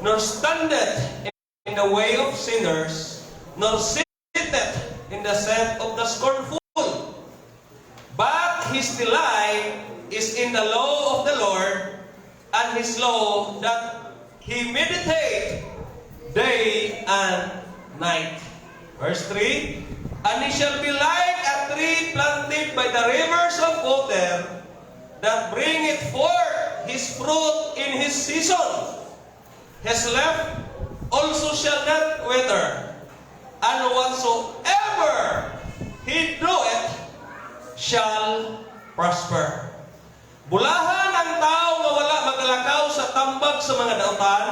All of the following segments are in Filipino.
nor standeth in the way of sinners, nor sitteth in the seat of the scornful. But his delight is in the law of the Lord, and his law that he meditate day and night. Verse 3, and he shall be like a tree planted by the rivers of water, that bringeth forth his fruit in his season. His leaf also shall not wither, and whatsoever he doeth shall prosper. Bulahan ang tao nga wala magalakaw sa tambag sa mga dautan,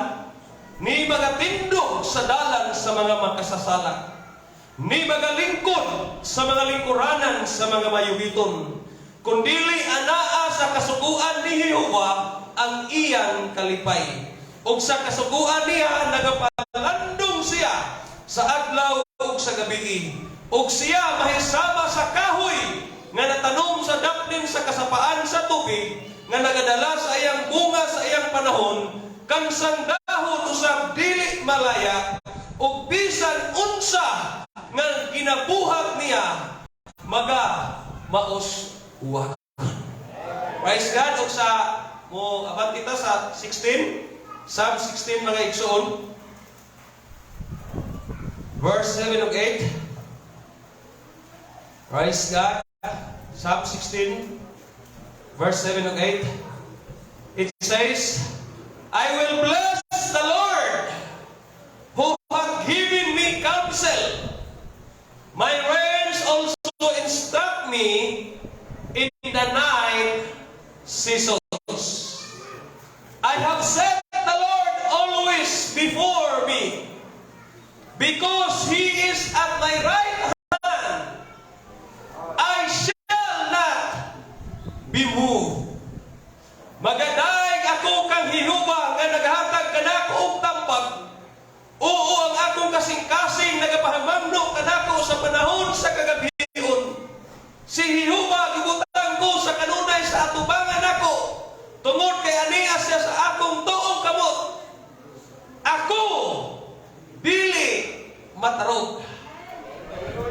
ni magatindog sa dalan sa mga makasasala, ni magalingkod sa mga lingkuranan sa mga mayubiton, kundili anaa sa kasuguan ni Jehova ang iyang kalipay. Ug sa kasuguan niya nagapalandong siya sa adlaw ug sa gabi. Ug siya mahisama sa kahoy nga natanom sa daplin sa kasapaan sa tubig, nga nagadala sa iyang bunga sa iyang panahon, kang sandahon usab dili malaya, ug bisan unsa nga ginabuhat niya maus uwag. Praise God. Ug sa mo abot kita sa 16, Psalm 16 mga igsoon, verse 7 ug 8. Praise God. Psalm 16, verse 7 ug 8. It says, I will bless the Lord who hath given me counsel. My reins also instruct me in the night seasons. I have set the Lord always before me, because he is at my right hand. I shall not be moved. Magadaig ako kang Jehova nga naghatag kanako og tambag. Oo, ang akong kasing-kasing nagapahamamno kanako sa panahon sa kagabion. Si Jehova gibutang ko sa kanunay sa atubangan ako, tungod kay aniya siya sa akong tuong kamot. Ako dili matarog.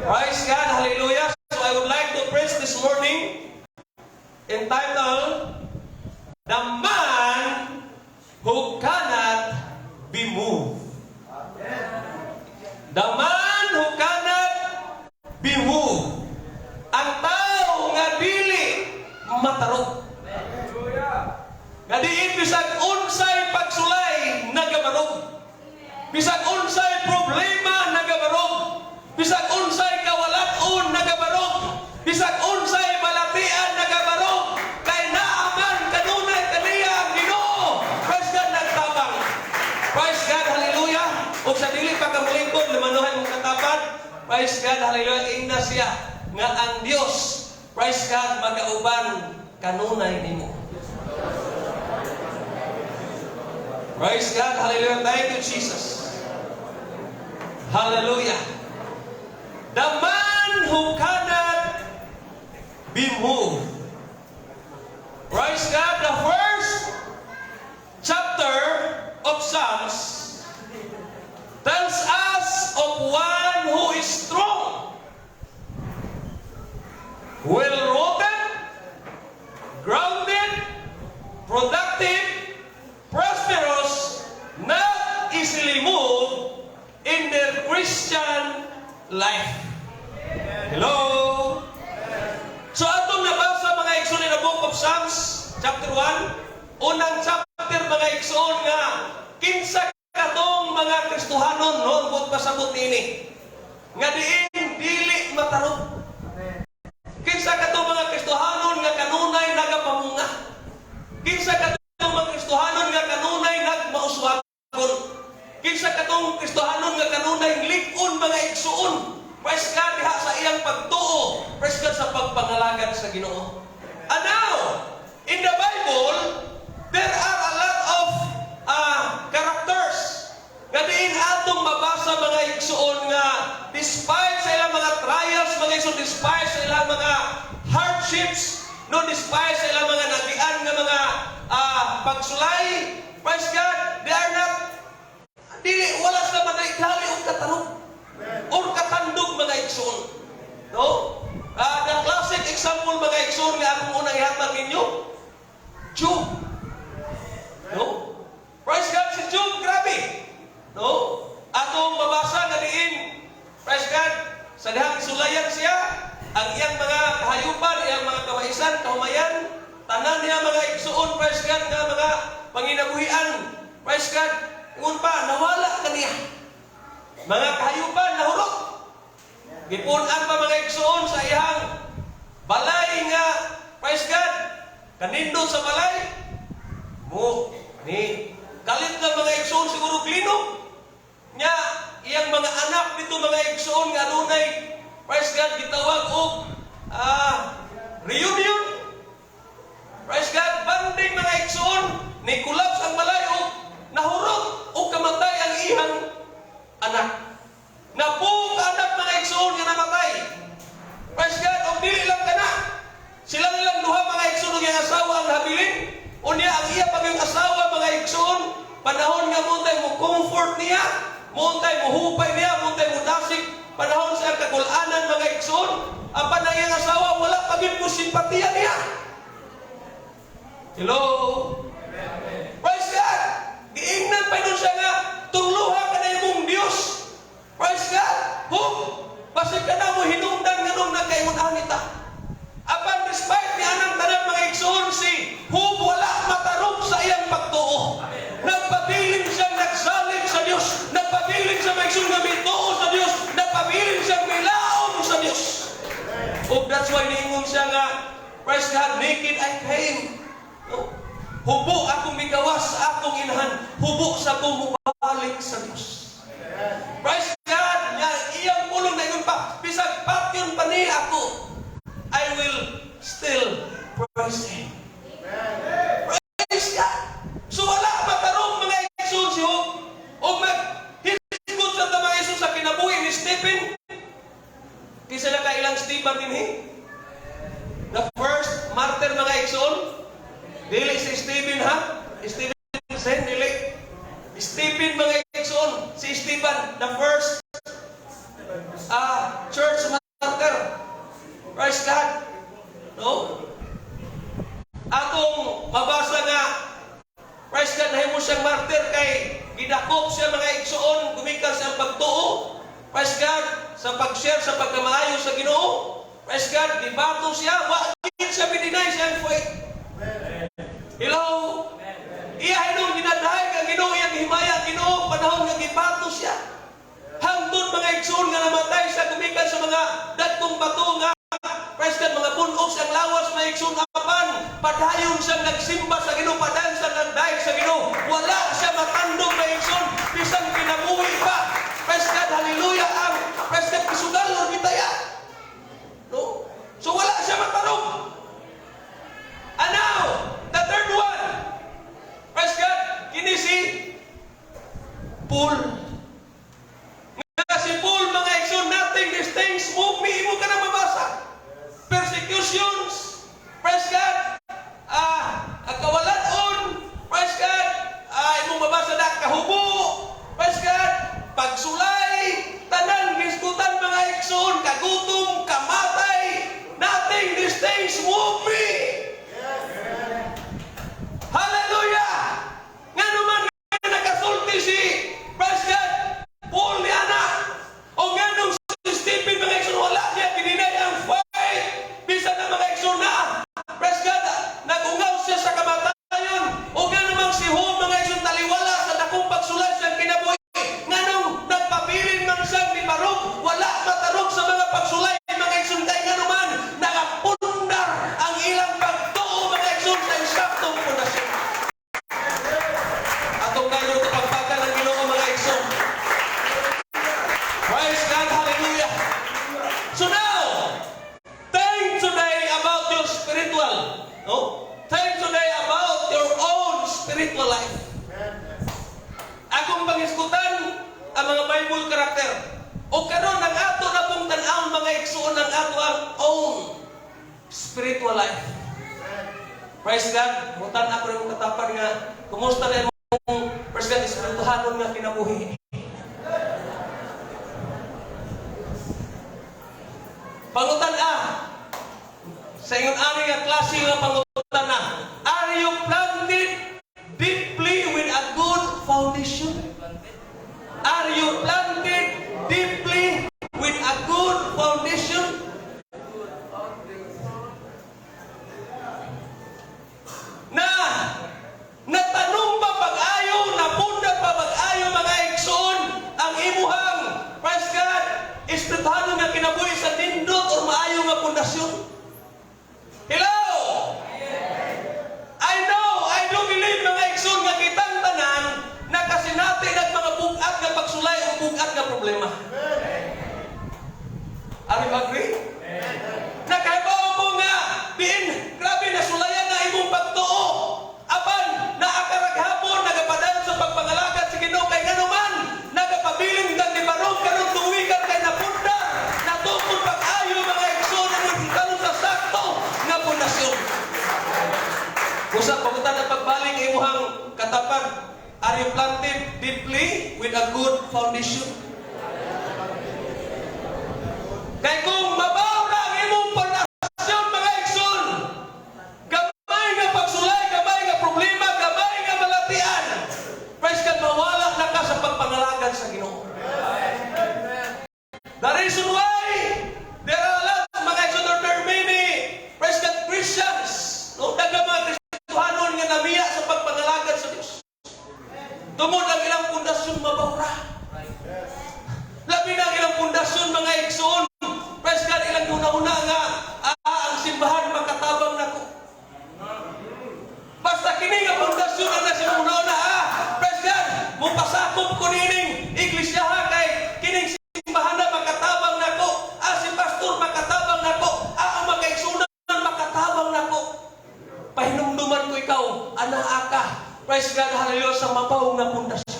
Praise God, hallelujah. So I would like to preach this morning entitled, The Man Who Cannot Be Moved. The man who cannot be moved. Ang tao nga dili matarog. Nga diin bisag unsay pagsulay nagabarog. Bisag unsay problema nagabarog. Bisag unsay kawalat-on nagabarog. Bisag unsay balatian nagabarog. Kay naaman kanunay kaniya ang Ginoo. Praise God, nagtabang. Praise God, hallelujah. Ug sa dili pa ka molingkod limanuhan mong katapat. Praise God, hallelujah. Ina siya nga ang Dios. Praise God, magauban kanunay nimo. Praise God, hallelujah. Thank you, Jesus. Hallelujah. The man who cannot be moved. Praise God. The first chapter of Psalms tells us of one who is strong, well-rooted, grounded, productive, prosperous, not easily moved in their Christian life. Hello? So atong nabasa mga igsoon in the book of Psalms, chapter 1, unang chapter mga igsoon nga, kinsa katong mga Kristohanon noon bot pasabot ini. Nga diin dili matarog. Kinsa katong mga Kristohanon nga kanunay nagapamunga. Kinsa katong mga Kristohanon nga kanunay nagmauswagon. Kinsa katong Kristohanon nga kanunay lig-on mga igsoon. Praise God diha sa iyang pagtuo. Praise God sa pagpangalagan sa Ginoo. And now, in the Bible, there are a lot of characters nga diin atong mabasa mga igsoon nga despite sa ilang mga trials, mga igsoon, despite sa ilang mga hardships, no, despite sa ilang mga nagian nga mga pagsulay, praise God, they are not Praise God. Ingon pa, nawala kaniya. Mga kahayupan, nahurot. Gipunan pa mga igsoon sa iyang balay nga, praise God, kanindot sa balay. Ni kalit ng mga igsoon siguro klino. Nya, iyang mga anak dito mga igsoon nga adunay, praise God, gitawag og reunion. Praise God, banding mga igsoon, ni kulaps ang balay og nahurot o kamatay ang iyang anak. Napong anak mga igsoon nga namatay. Praise God, o dili lang ka na. Sila nilang duha mga igsoon nga asawa ang habilin. O niya ang iya pag yung asawa mga igsoon, panahon nga muntay mo comfort niya, muntay mo hupay niya, muntay mo dasig, panahon sa kagulanan mga igsoon, ang panayang asawa wala pagin mo simpatiya niya. Hello? Praise God! Giingnan pa nun siya nga, tungluha ka na yung Diyos. Praise God! Hug! Basig ka na mo hinungdan nga nung nagkaimunahan nita. Apan despite ni anang tanang mga igsoon si Hug wala matarong sa iyang pagtuo. Nagpabiling siyang nagsalig sa Diyos. Nagpabiling siyang maigsoon nga mituo sa Diyos. Nagpabiling siyang milaom sa Diyos. O that's why niingon siya nga, praise God, naked I came. Hubo akong migawas sa akong inahan. Hubo sa akong mubalik sa Diyos. Praise God! Iyang pulong na yun pa. Bisag patyon pa ni ako, I will still praise Him. Praise God! So wala matarong mga igsoon si Hug. O mag-hisgot sa mga igsoon sa kinabuhi ni Stephen. Kisa na kailang Stephen din the first martyr mga igsoon. Dili si Stephen ha? Stephen Sen, dili. Stephen mga igsoon. Si Stephen, the first church martyr. Praise God. No? Atong mabasa nga, praise God, nahimo siyang martyr kay gidakop siya mga igsoon, gumikan sa pagtuo. Praise God, sa pag-share, sa pagkamaayo sa Ginoo. Praise God, gibato siya, wakit siya bidinay siyang faith. Hello? Iyahinong ginadahay ang Ginoo, iyang himaya ang Ginoo, panahon nga gibato siya. Hangtod mga igsoon nga namatay siya, gumikan sa mga datong bato nga, praise God, mga punog siyang lawas, mga igsoon apan, padayon siyang nagsimba sa Ginoo, padayon siyang nagdaig sa Ginoo. Wala siya matandog na igsoon, bisang kinabuhi pa. Praise God, hallelujah, ang praise God, kisugal or bitaya. No? So wala siya matarong. And now, the third one, praise God, kini si Paul. Nga si Paul, mga igsoon, nothing these things move me. Imo ka na mabasa. Persecutions, praise God, kawalan-on, praise God, imo mabasa na kahubo, praise God, pagsulay, tanan, giskutan mga igsoon, kagutom, kamatay, nothing these things move me. Hallelujah! Nga naman nakasulti si, praise God, Paul ni anak. O nga nung si Stephen mga igsoon, wala niya pininay ang fight. Bisa na mga igsoon na, praise God, nagungaw siya sa kamatayon. O nga namang si Hug mga igsoon, taliwala sa dakong pagsulay siyang kinabuhi. Nga nung nagpabilin man siyang ni Barog, wala matarong sa mga pagsulay mga igsoon. Kaya nga naman, nakapundar ang ilang pagtuo mga igsoon sa insaktong pundasyon. Atong kayo ito pagpagal ng Ginoo mga igsoon. Praise God, hallelujah. So now, think today about your spiritual, no? Think today about your own spiritual life. Akong pangiskutan ang mga Bible character. O karon ang ato na pong tan-awon mga igsoon ang ato ang own spiritual life. Praise God. Mutan ako yung katapan nga, kumusta na yung praise God, espirituhanon nga kinabuhi. Pangutan sa ingon ani nga klase nga pangutan are you planted deeply with a good foundation? Are you planted deeply with a good foundation? Na natanong ba pag-ayaw na puno you agree? Nakahibaw mo nga, diin, grabe na sulayan na imong pagtuo. Apan, naakaraghapon, nagapadan sa pagpangalagad sa Ginoo kay nganuman, nagapabiling kang di barong, karong tuwigan kay napunda, natukod pag-ayo mga igsoon, ang karon sa sakto, nga pundasyon. Usap, pagutan na pagbalik imuhang katapan, are you planted deeply with a good foundation? Kaya kung mabaw na ang imong pundasyon, mga igsoon, gamay nga pagsulay, gamay nga problema, gamay nga malatian, praise God, mawala na ka sa pagpangalagad sa Ginoo. The reason why there are a lot of mga igsoon, there are many, praise God, Christians, no, daga mga Kristohanon nga namiya sa pagpangalagad sa Diyos. Tumod ang ilang pundasyon mabawra. Labi na ang ilang pundasyon, mga igsoon, praise God, ilang una-una nga, ang simbahan makatabang nako. Basta kini nga pundasyon ang nasa una-una, praise God, mupasakop ko nining iglesia kay kining simbahan na makatabang nako, si pastor makatabang nako, ang mga igsunan makatabang nako. Pahinumduman ko ikaw, anaa ka, praise God, hallelujah, sa mabaw nga pundasyon.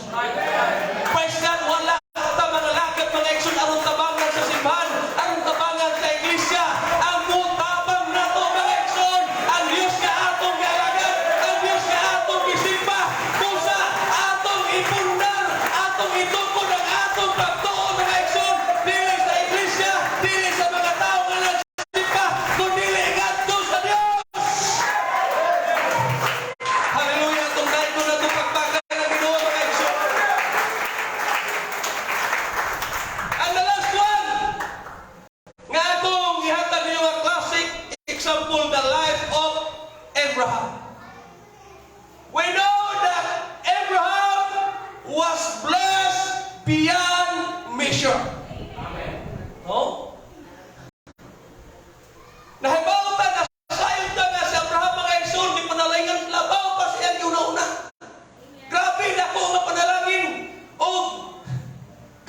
Praise God, wala ka mga lakad, mga igsoon, aron tabangan sa simbahan, aron tabangan sa iglesia, ang mutabang na to, mga igsoon, ang Diyos ka atong galagad, ang Diyos ka atong isimba, kusa atong ipundar, atong itukod ang atong pagtuo, mga igsoon, dili sa iglesia, dili sa mga tao nga nagsimba, kundi ngadto sa Dios. Hallelujah, itong dahil ko na itong pagbagal ng Ginoo, mga igsoon. And the last one, nga akong ihatag niyo nga classic example, the life of Abraham. We know that Abraham was blessed beyond measure. No? Nahibaw ta na sayang ta nga si Abraham, mga igsoon, di panalingan labaw pa siya ang una-una. Grabe na ko nga panalangin. O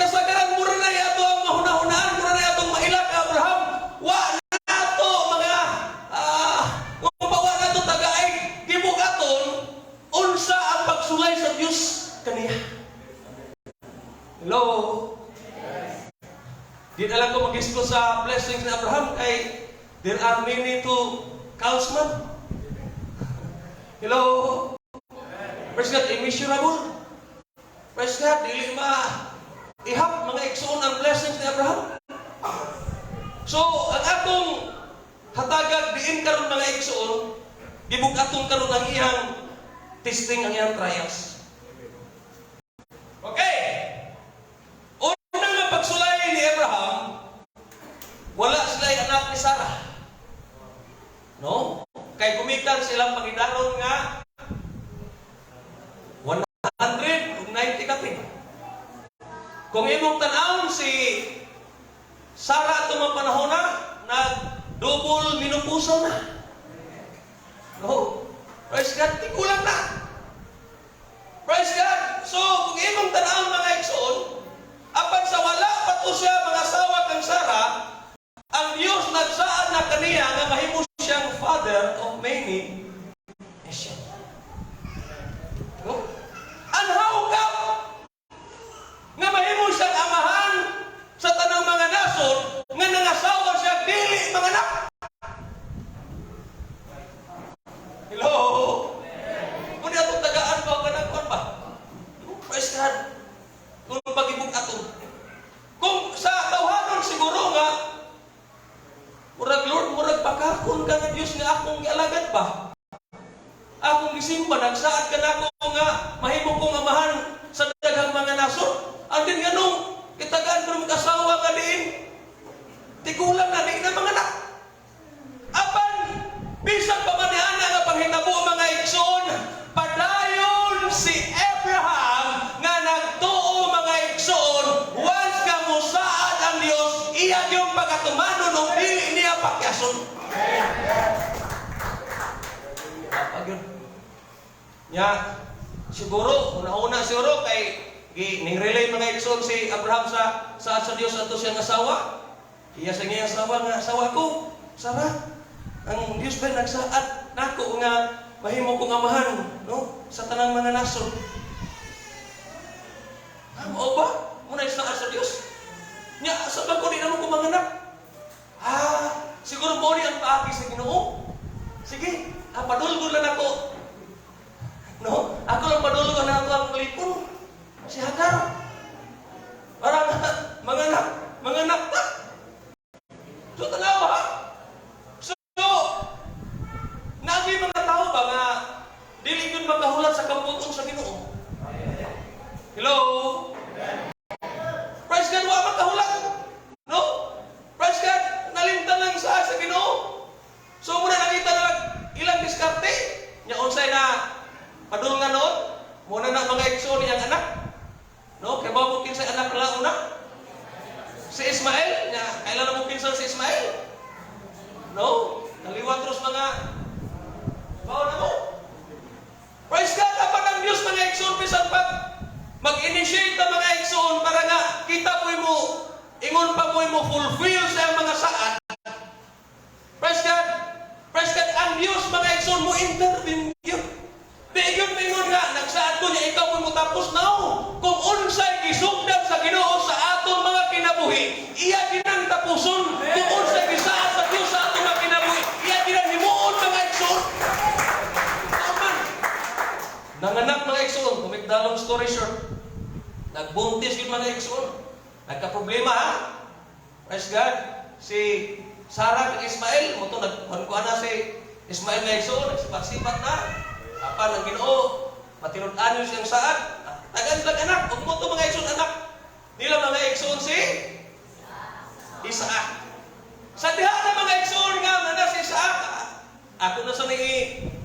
kasagaran mura na yato ang mahuna-hunaan, mura na yato ang mailak Abraham. Wa na to mga kung bawa na to tagaig, gibugaton, unsa ang pagsulay sa Diyos kaniya. Hello? Di na lang ko mag-ispo sa blessings ni Abraham kay there are many to Kausman. Hello? Praise God, immeasurable. Praise God, dili ihap mga igsoon ang blessings ni Abraham. So, ang atong hatagag diin karon mga igsoon, gibugaton karon ang iyang testing, ang iyang trials. Okay. Unang nga pagsulay ni Abraham, wala sila'y anak ni Sarah. No? Kay kumitan silang Panginoon nga 190 kapin. Kung imong tanawon si Sarah itong mga panahon na, nag-double minupuso na. No? Praise God, tikulang na. Praise God. So, kung imong tanawon mga igsoon, apan sa wala pa to siya mga asawa kang Sarah, ang Diyos nagsaad na kaniya nga mahimo siyang father of many nations. No? Anhaw ka nga mahimo siyang amahan sa tanang mga nason nga nangasawa siya dili mga anak. Hello? Kung atong tagaan ba o kanagkuhan ba? Praise God. Kung pag-ibog ato. Kung sa tawhanon siguro nga, murag Lord, murag pakakon ka nga Diyos nga akong ialagad ba? Akong gisimba, nagsaad ka na ako nga mahimo kong amahan sa daghang mga nason. Ang din nga nung kitagaan ko ng kasawa nga diin, tigulang na di na mga anak. Apan, bisan pa maniana nga panghitabo mga igsoon, padayon si Abraham nga nagtuo mga igsoon, once ka musaad ang Diyos, iya yung pagkatumanon o dili niya pakyason. Pag-yun. Nya, siguro, una-una siguro kay nirelay mga igsoon si Abraham sa Diyos ato siyang asawa. Iya sa nga asawa nga, asawa ko, Sarah, ang Diyos ba nagsaad nako nga mahimo kong amahan, no? Sa tanang mga nasod. Mao ba? Muna isaad sa Diyos. Nya, sabag ko di naman kong mga anak. Siguro mo ni ang paagi sa Ginoo. Sige, padulgon lang ako. No? Ako lang padulgon na ako ang lipon. Si Hagar. Parang mga anak ta. So, tanawa ha? So, nabi mga tao ba nga dili yun makahulat sa kamputong sa Ginoo? Hello? Praise God, wa makahulat. No? Praise God, nalimtan lang sa Ginoo. So, muna nakita na ilang diskarte. Nya unsay na padulngan noon. Muna na mga igsoon niyang anak. No? Kaya ba mo kinsay anak na una? Si Ismael. Nya, kailan na mo kinsan si Ismael? No? Naliwat terus mga bao na mo. Praise God, dapat ang Diyos mga igsoon bisan pag mag-initiate na mga igsoon para nga kita mo ingon pa mo fulfill sa mga saad. Praise God. Praise God. Ang Diyos mga igsoon mo intervene yun. Di yun mingon nga nagsaad ko niya ikaw mo tapos now. Kung unsay gisugdan sa Ginoo sa aton mga kinabuhi, iya ginang tapuson. Kung unsay gisaad sa Dios sa aton mga kinabuhi, iya ginang himuon mga igsoon. Aman. Nanganak mga igsoon, kumigdalong story short. Nagbuntis yun mga igsoon. Nagka-problema ha. Praise God. Si Sarah kay Ismael, mo ito nagkuhan na si Ismael na igsoon, nagsipat-sipat na. Apa ng Ginoo, matinud-an yun siyang saad. Tagan silang anak, huwag mo ito mga igsoon anak. Nila mga igsoon si Isaac. Sa diha na mga igsoon nga na si Isaac. Ako na sa ni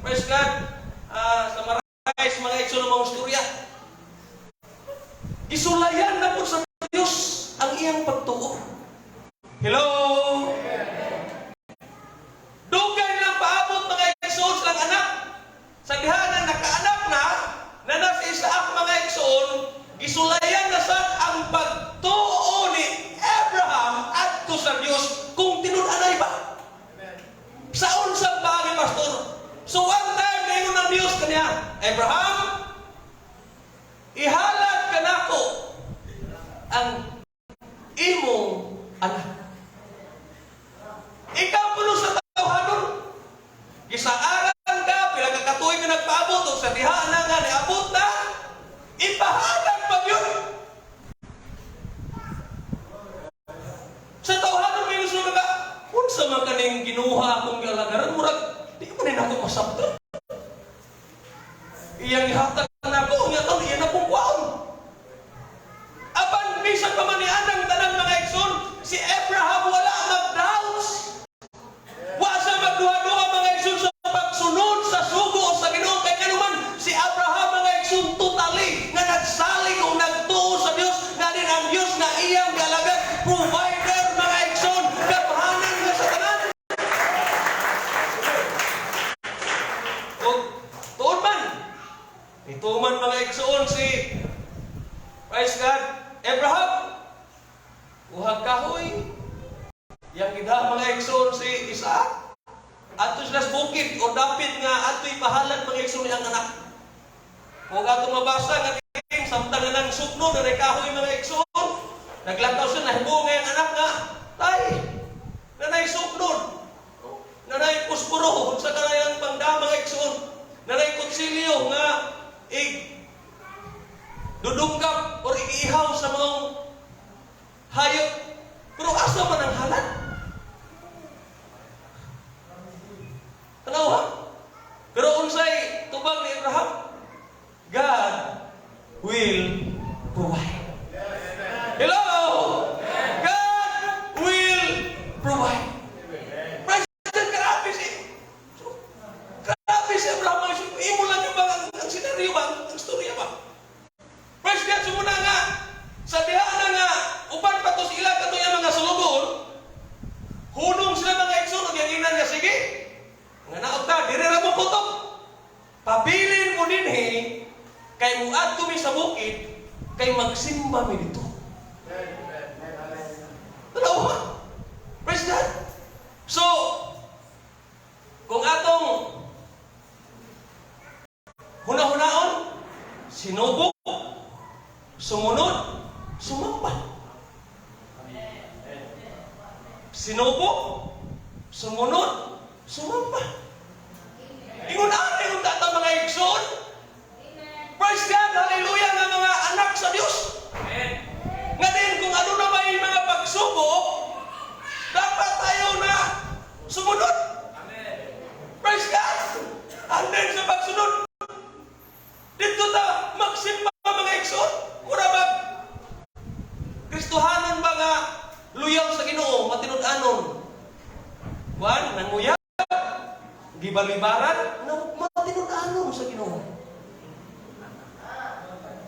praise God, sa marais mga igsoon ng mga istorya. Isulayan na po sa Diyos ang iyang pagtuo. Hello? Dugay lang paabot mga igsoon silang anak. Sa dihanan nakaanak na si Isaac mga igsoon, isulayan na sa ang pagtuo ni Abraham adto sa Dios kung tinud-anay ba? Sa unsang bagay, pastor. So one time ngayon ng Dios kaniya, Abraham, ihalad ka nako ang imong anak. Ikaw puno sa tawhanon. Gisaaran ka, pila ka katuig na nagpaabot o sa diha na nga niabot na, ipahalag pa yun. Sa tawhanon may gusto na ka, kung sa mga kaning ginuha akong galagaran, murag, di ko manin ako masabto. Iyang ihatag na ako, iyan na pong kwaon. Apan, bisan pa man ni anang tanang mga igsoon, si Abraham wala mag-doubts. Wa sa magduha-duha mga igsoon sa pagsunod sa sugo o sa Ginoo. Kaya naman, si Abraham mga igsoon totally na nagsalig o nagtuo sa Dios na din ang Dios na iyang galagat provider mga igsoon. Kapahanan nga sa tanan. Tuon man. Ito man mga igsoon si praise God, Abraham, uhag kahoy, yang gidha mga igsoon si Isaac, ato sila sa bukid o dapit nga ato ipahalan mga igsoon ang anak. Kung ato mabasa nga king samtang na ng sugno na kahoy mga igsoon, naglakaw siya nahibo nga ang anak nga, tay, nanay sugno, nanay puspuro, sa kanayang pangda mga igsoon, nanay kutsilyo nga dudungkap o iihaw sa mga hayop. Pero asa man ang halad? Tanaw ha? Pero unsay tubag ni Abraham, God will provide. Hello? God will provide. Praise God, grabe si Abraham. Imo lang yung bang ang senaryo ba? Ang storya ba? Praise God, sumuna nga. Sa diha na nga, upan pa to sila kato yung mga sulugon, hunong sila mga igsoon, yung inan nga, sige, nga naog ta, dire ra mo kutok. Pabilin mo din kay muad kumi sa bukid, kay magsimba mi dito. Tanaw ha? sinubok, sumunod, sumamba. Sinubok, sumunod, sumamba. Ingunahan yung tata mga igsoon. Praise God, hallelujah, ng mga anak sa Diyos. Nga din, kung ano na may mga pagsubok, dapat tayo na sumunod. Praise God. And then sa pagsunod, dito ta magsimba mga igsoon. Mura ba Kristohanon ba nga luyaw sa Ginoo, matinud-anon? Juan, nanguyab, gibalibaran, matinud-anon sa Ginoo.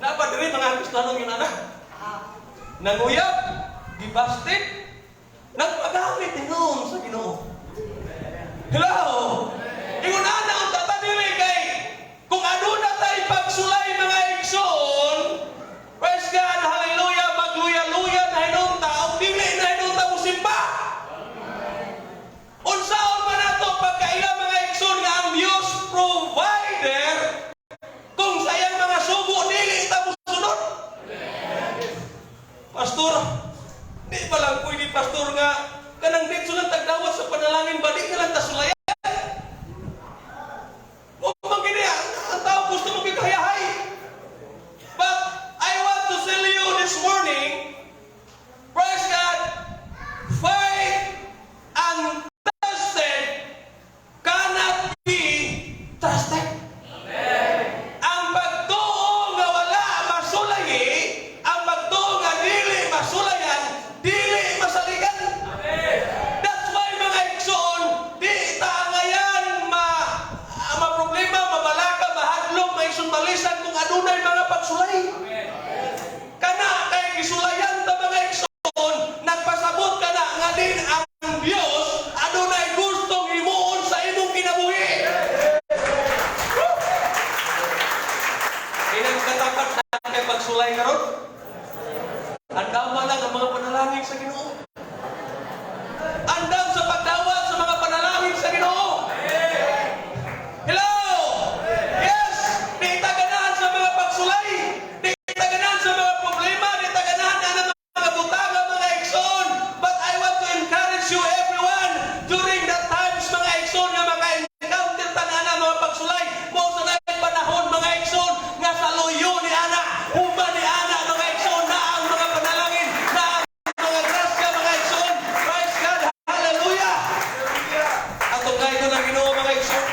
Napadiri mga Kristohanon yun anak. Nanguyab, gibastik, nagpagamit noon sa Ginoo. Hello! Ingunahan na ang tatanili kay kung ano na tayo pagsulay mga igsoon, praise God, hallelujah, magluya-luya na hinunta, o dili na hinunta mo simba. Unsaon man nato pagkaila mga igsoon nga ang Diyos provider, kung sayang mga subo, dili ita mo sunod. Pastor, di ba lang pwede pastor nga kanang dito lang tagdawat sa panalangin, balik na lang tasulayan. O magkini, ang tao gusto mong kikayahay. But I want to tell you this morning, praise God, fight untested cannot be trusted. Ang pagtuo nga wala masulayi, ang pagtuo nga dili masulayan, dili masaligan. That's why mga igsoon, di ta ngayon ma-problema, mabalaka, mahadlok, maisong balisan kung adunay mga pagsulay. Kana kay gisulayan ta mga igsoon, nagpasabot ka na nga din ang Dios adunay gustong himuon sa imong kinabuhi. Inang katapat na kay pagsulay karon. Andam lang ang mga panalangin sa Ginoo. Andam sa pagdawat sa mga panalangin sa Ginoo. Hello! Yes! Di taganahan sa mga pagsulay. Di taganahan sa mga problema. Di taganahan na ng mga butaga, mga igsoon. But I want to encourage you everyone during that times mga igsoon nga maka-encounter tanana mga pagsulay. Mo sa nang panahon mga igsoon nga sa luyo ni ana, human ni ana mga igsoon na ang mga panalangin, na ang mga grasya mga igsoon. Praise God, hallelujah. Atong kayo ng Ginoo mga igsoon.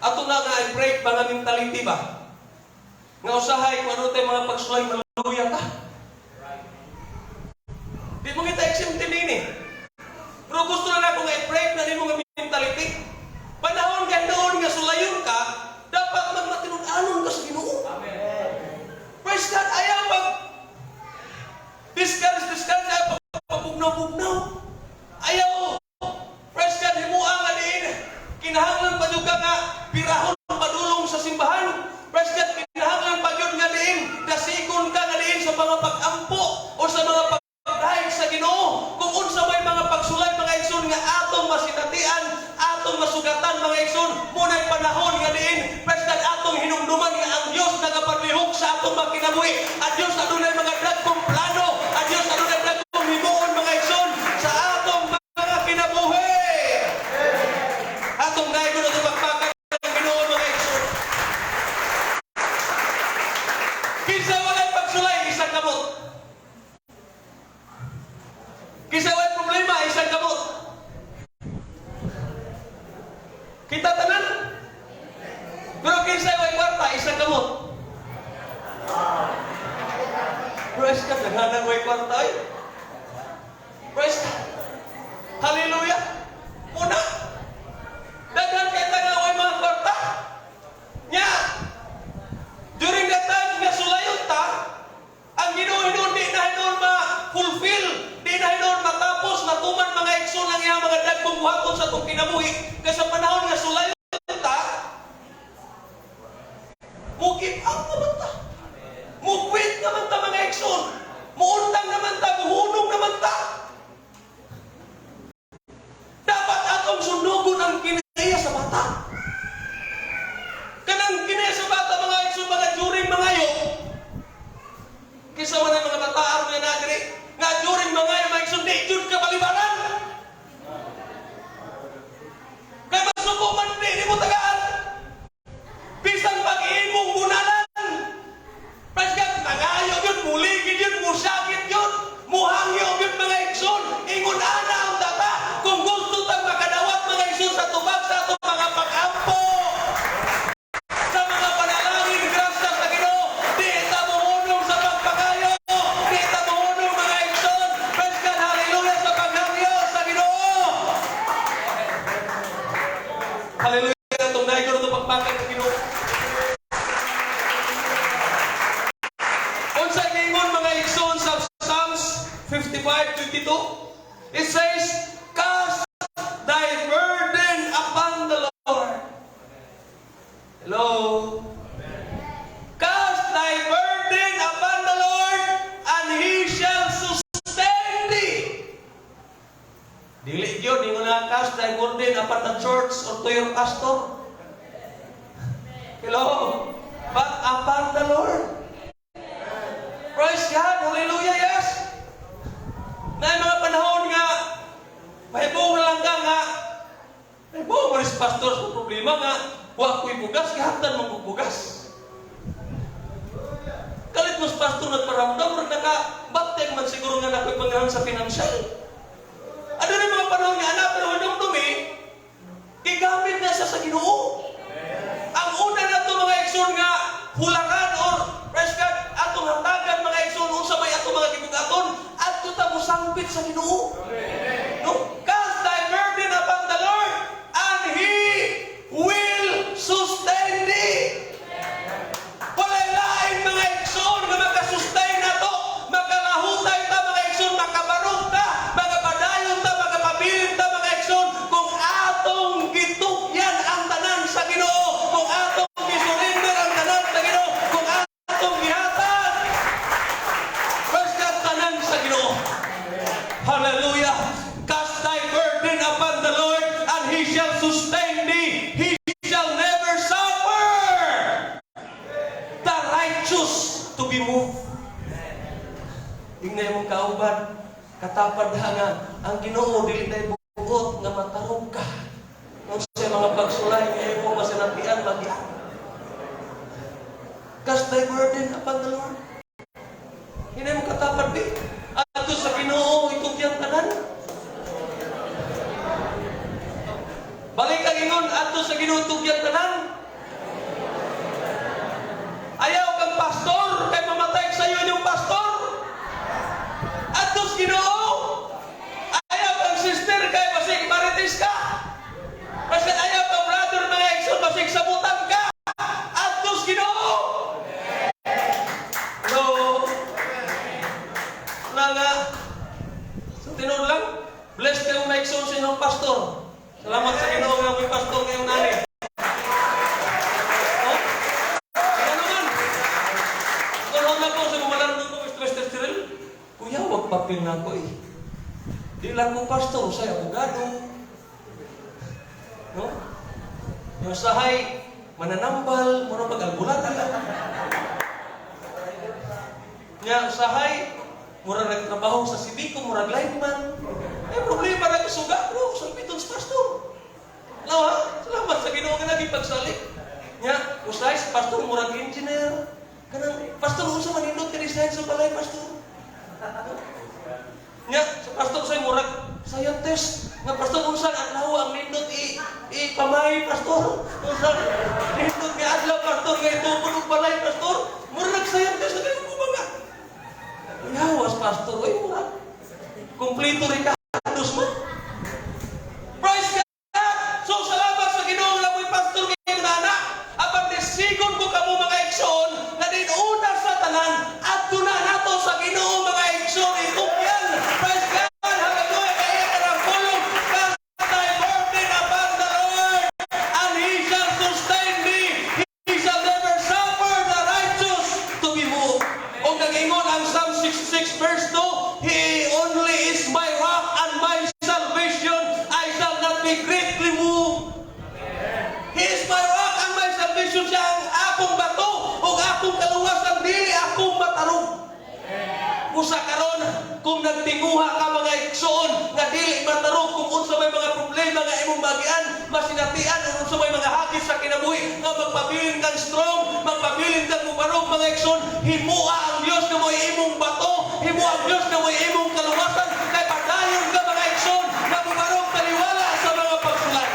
Ato na nga i-break mga mentality ba? Nga usahay kung ano tayo mga pagsulay maluya ta. Di mo kita exemptin ini. Pero gusto na akong i-break na ni mga mentality. Panahon ganoon nga sulayon ka, dapat magmatinud-anon ka sa Ginoo. Praise God, ayaw pag discourage, ayaw pagpugnaw-pugnaw. Ayaw, praise God, himuha nga diin. Kinahanglan pa juga nga pirahon padulong sa simbahan. Praise God, kinahanglan pa yun nga diin. Dasigon ka nga diin sa mga pag-ampo o sa mga pagdahig sa Ginoo. Kung unsa may mga pagsulay mga igsoon nga atong masinatian, atong masugatan mga igsoon, muna'y panahon nga diin. Praise God, atong hinumduman nga ang Diyos nagapanlihok sa atong makinabuhi. Ang Diyos adunay mga dagkong plano. Ang Diyos adunay dagkong himuon mga igsoon sa atong mga kinabuhi. Atong dahil na tumagpakan ng Ginoo mga igsoon. Kinsa walay pagsulay, isang kamot. Kinsa walay problema, isang kamot. Kita tanan. Pero kinsa walay kwarta, isang kamot. Praise God, naghanang walay kwarta ay. Praise God. Hallelujah. Una, daghan kay taga way mga kwarta. Nya, during that time nga sulayon ta, ang Ginoo di na hinon ma-fulfill, di na hinon matapos, matuman mga igsoon ang iyang mga dagkong buhaton sa itong kinabuhi. Kasi sa panahon nga sulayon ta, mukip ang naman ta. Mukwit naman ta mga igsoon. Muundang naman ta, muhunong naman ta. Dapat atong sundugon ang kinaiya sa pagpakay ng Ginoo. Unsay gingon mga igsoon sa Psalms 55:22, it says, "Cast thy burden upon the Lord." Hello? Cast thy burden upon the Lord, and He shall sustain thee. Dili gyud ingon na cast thy burden upon the church or to your pastor. Hello? But upon the Lord. Praise God! Hallelujah! Yes! Na mga panahon nga mahibong na lang ka nga mahibong mo rin pastor sa problema nga wa ko'y bugas, kihatan mong bugas. Kalit mo pastor nagparamdam rin naka-bapteg man siguro nga na ko'y pangahan sa financial. Ano na mga panahon nga anak pero dumi gigamit na sa Ginoo. Ang una na ito mga igsoon nga hulakan or praise God atong hatagan mga igsoon unsa may atong mga gibugaton adto ta mo sangpit sa Ginoo. No? Cast thy burden upon the Lord, and He will sustain thee. Walay lain mga igsoon nga makasustain nato, makalahutay ta mga igsoon, makabarog ta, magapadayon ta, magapabilin ta mga igsoon kung atong gitukyan ang tanan sa Ginoo, kung atong gisurrender ang tanan sa Ginoo, kung atong gihatag first God tanan sa Ginoo. Hallelujah. Cast thy burden upon the Lord, and He shall sustain thee. He shall never suffer the righteous to be moved. Tingnan mong kauban, katapadhangan, ang Ginoo dili tay buot nga matarog ka. Nung sa mga pagsulay nga mo masinatian magian. Cast thy burden upon the Lord. Hinay mo katapad di. Ato sa Ginoo itugyang tanan. Balik ka ingon ato sa Ginoo itugyang tanan. Ayaw kang pastor kay mamatay sa iyo yung pastor. Ato sa Ginoo. Ayaw kang sister kay basig marites ka. Kasi ayaw kang brother mga igsoon basig sabutan ka. Ato sa Ginoo. Hello. Nga so tinuod lang bless kayo mga igsoon sa inyong pastor. Salamat sa Ginoo nga may pastor ngayong nani. Oh? Ano naman? Kung na ko sa mga larong ko Mr. Cyril, kuya wag papel na ko eh. Di lang ko pastor, saya abogado. No? Yung sahay mananambal, muna pag-albulatan lang. Nga sahay murag nagtrabaho sa Civico, murag lineman. Problema na kusuga, bro. Sulpiton sa pastor. No, ha? Salamat sa Ginoo nga naging pagsalik. Nya, usay sa pastor, murag engineer. Kanang, pastor, unsa man indot ka design sa balay, pastor. Nya, sa pastor say murag scientist. Nga, pastor, unsa ang adlaw ang nindot pamay, pastor. Unsa nindot nga adlaw, pastor, nga itupon og balay, pastor. Murag scientist, nga mo ba nga? Yawas, pastor, oy, murag. Kumplito rin ka. Praise God! So, salamat sa Ginoo nga mo'y pastor kayong nana. Apan desigon ko kamo mga igsoon na din una sa tanan at tuna nato sa Ginoo mga igsoon itukyan. Praise God! Hallelujah! Kaya ka ng pulong. Cast thy burden upon the Lord, and He shall sustain thee. He shall never suffer the righteous to be moved. O nag-ingon ang Psalm 66 verse 2, He only is my rock and my salvation. I shall not be greatly moved. He is my rock and my salvation. Siya ang akong bato o akong kaluwasan, dili akong matarong. Usa karon kung nagtinguha ka mga igsoon nga dili matarong, kung unsa may mga problema nga imong bagian, masinatian, kung unsa may mga hagis sa kinabuhi nga magpabilin kang strong, magpabilin kang mubarog mga igsoon, himua ang Dios nga mo'y imong bato, himua ang Dios nga mo'y imong kaluwasan, kay padayon ka mga igsoon na mubarog taliwala sa mga pagsulay.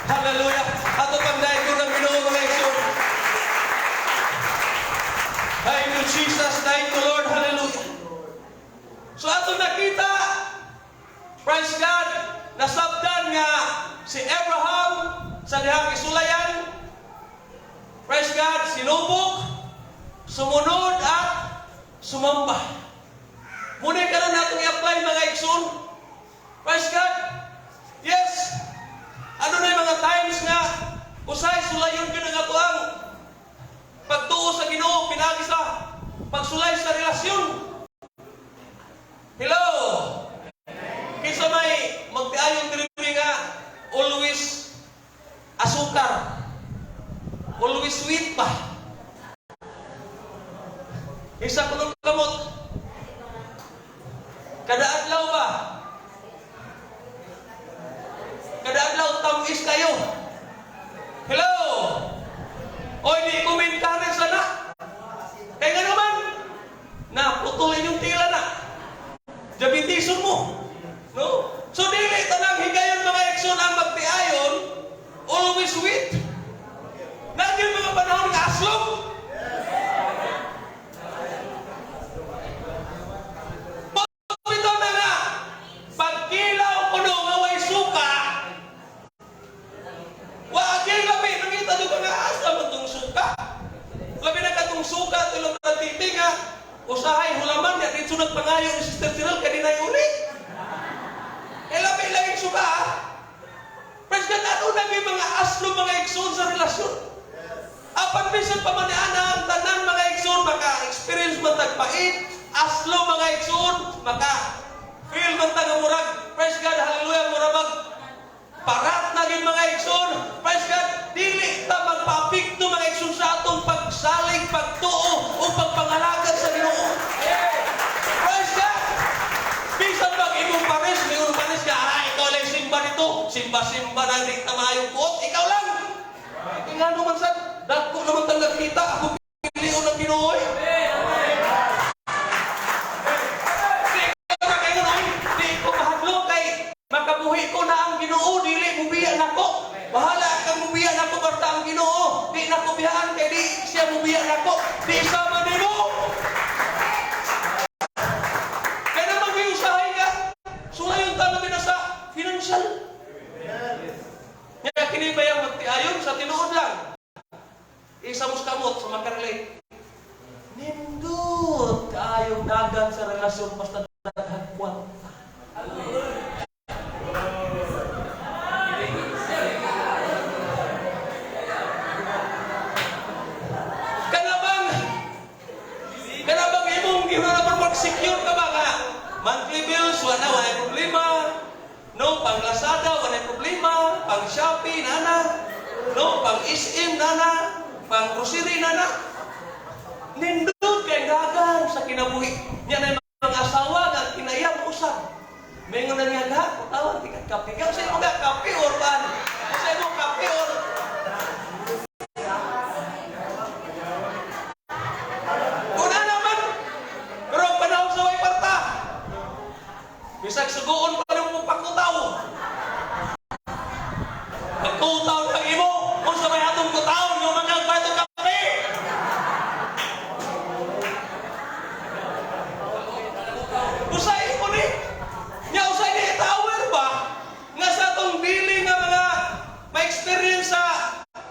Hallelujah! Ato pagdayon ko ng Ginoo mga igsoon. Thank you Jesus, thank you Lord, hallelujah. So ato nakita, praise God, nasabdan nga si Abraham sa dihang isulay sinubok, sumunod at sumamba. Muna karon natong i-apply mga igsoon. Praise God. Yes. Ano na yung mga times nga usay sulayon gyud ang ato ang pagtuo sa Ginoo pinagi sa pagsulay sa relasyon. Hello. Kinsa may magtiayon diri nga always asukar. Always sweet pa. Isa kuno kamot. Kada adlaw ba? Kada adlaw tamis kayo. Hello. Oy, di komentar sana. Kaya nga naman, na putulin yung tila na. Diabetison mo. No? So, dili tanang higayon mga ekson ang magtiayon, always sweet. Nagyan mga panahon nga aslog. Pagkito na nga, pagkilaw ko no nga way suka, waagay labi, nakita nyo ba nga asa mo itong suka? Labi na ka itong suka, tulong na tipi nga, usahay hulaman, ya dito nagpangayo ni Sister Cyril, kanina yung uli. Eh labi lang yung suka, ha? Praise God, ano na may mga aslo, mga ikson sa relasyon? Apan bisan pa man ang tanan mga igsoon maka-experience man tagpait, aslo mga igsoon, maka-feel man tag murag, praise God, hallelujah, murag mag parat na gid mga igsoon, praise God, dili ta magpapikto mga igsoon sa atong pagsalig, pagtuo o pagpangalagad sa Ginoo. Praise God. Bisan pag imong pares, mayroon pares ka, ikaw lang simba nito, simba-simba na di tamayong buot, ikaw lang. Nga naman sa dako naman tang nagkita, ako piliw ng Ginoo. Di ko mahadlok kay makabuhi ko na ang Ginoo, dili mubiya nako. Bahala kang mubiya nako basta ang Ginoo. Di nako biyaan kay di siya mubiya nako. Di sama nimo. Kaya naman may usahay ka. Sulayon ta namin sa financial. Kaya kini ba yung magtiayon sa tinuod lang? Isa mo kamot sa makarelate. Nindot kaayong dagan sa relasyon basta daghagwan. Kanabang imong gihanapan mag-secure ka ba nga? Monthly bills, wala problema. No, pang Lazada, wala problema. Pang Shopee, nana. No, pang SM, nana. Pang grocery, nana. Nindot kay dagan sa kinabuhi. Yan ay mga asawa nga kinayang usap. May nga niya ga, tawag di ka kape. Kaya sa'yo nga kape or ban? Sa'yo mo kape or... Una naman, pero panahon sa way parta. Bisag sugoon pa rin mo pakutaw. Pagkutaw ng imo, kung sa may atong kutaw, yung mga bato kape. Usay mo ni. Nga usay ni tower ba? Nga sa atong dili nga mga ma-experience sa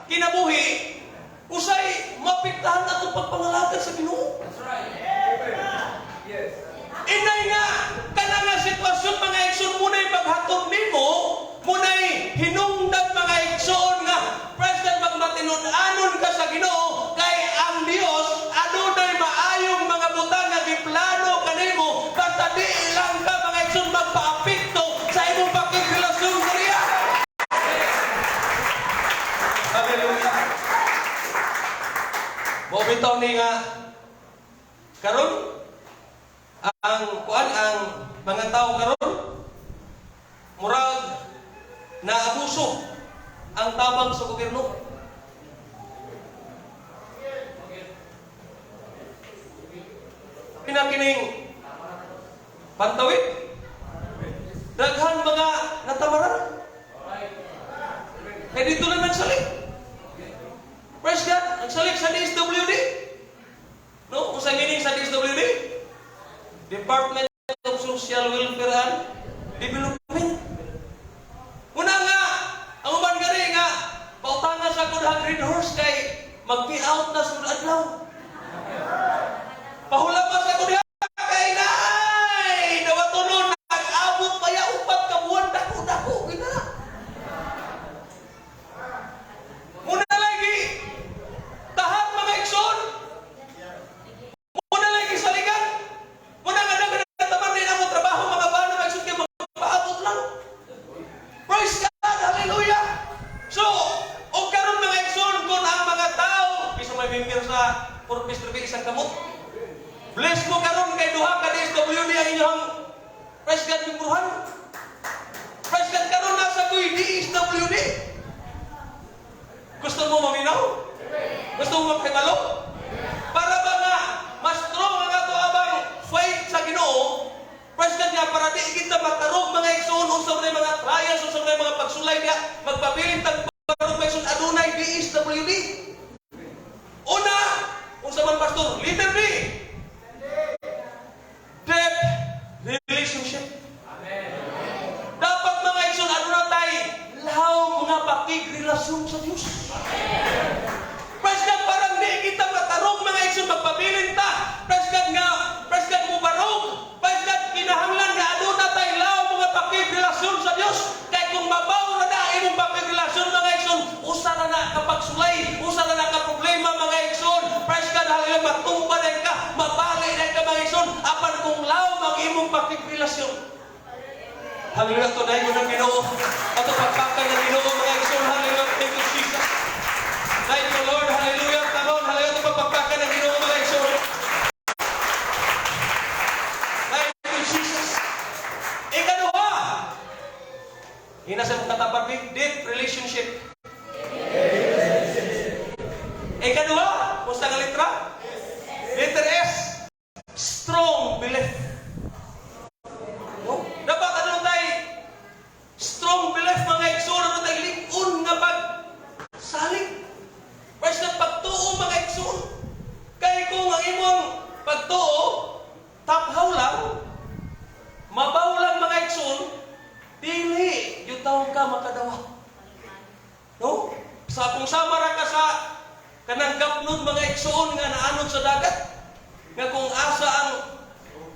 kinabuhi, usay mapiktahan atong pagpangalagad sa Ginoo. That's right. Yes. Inay nga, kana nga sitwasyon mga igsoon muna'y paghatod nimo, muna'y hinungdan mga igsoon nga, President, magmatinud-anon ka sa Ginoo, kay ang Dios, adunay maayong mga butang nga giplano kanimo, basta di lang ka mga igsoon magpaapekto sa imong pakigrelasyon sa Diya. Hallelujah. Bobitaw ni nga, karon ang mga tao karon murag na abuso ang tabang sa gobyerno. Pinakining pantawid daghan mga natamaran. Kaya dito lang nagsalig. Praise God, nagsalig sa DSWD. No, kung sa gining sa DSWD, Department of Social Welfare and Development. Una nga, ang uban gari nga, pautangan sa kudhang green horse kay mag-out na sunod adlaw. Pahulama sa ko diha kay nay, nawatunon nag-abot pa ya upat ka buwan dako-dako gina. Muna lagi tahan mga igsoon. Muna lagi saligan. Muna nga nagataman din ang trabaho mga bana mga igsoon kay magpaabot lang. Praise God, hallelujah. So, o karon mga igsoon kun ang mga tao isa may member sa Purpose Tribute isang kamot. Bless mo karon kay duha ka DSWD ang inyong Praise God mimbuhan. Praise God karon nasa kuy DSWD. Gusto mo maminaw? Gusto mo makahibalo? Para ba nga mas strong ang ato abang fight sa Ginoo? Praise God nga para di kita matarog mga igsoon unsa man mga trials unsa man mga pagsulay niya magpabilin tag karon may sun adunay DSWD. Una, unsa man pastor, leader D. Deep relationship. Amen. Dapat mga igsoon aduna tay lahaw mga pakigrelasyon sa Dios. Amen. Praise God parang di kita matarog mga igsoon magpabilin ta. Praise God nga, praise God mo barog. Praise God kinahanglan nga aduna tay lahaw mga pakigrelasyon sa Dios. Kay kung mabaw na imong pakigrelasyon mga igsoon, usa na kapagsulay, usa na ka problema mga igsoon. Praise God hallelujah matumba na ka, mabali na ka mga igsoon. Apan kung lahaw ang imong pakigrelasyon. Hallelujah to dai mo ng Ginoo. Ato pagpakay ng Ginoo mga igsoon. Hallelujah, thank you Jesus. Thank you Lord, hallelujah. Tamon, hallelujah to pagpakay ng Ginoo mga igsoon. Thank you Jesus. Ikaduha. Ina sa mga katapat deep relationship. Ikaduha, musta nga letra? Letter S. Strong belief. No? Dapat ano tayo? Strong belief mga igsoon. Ano tayo? Lingon nga pag-salig. First na pagtuo mga igsoon. Kaya kung ang imong pagtuo, taphaw lang, mabaw lang mga igsoon, dili, yutaw ka makadawa. No? Sa kung samara ka sa kanang gapnod mga igsoon nga naanod sa dagat, nga kung asa ang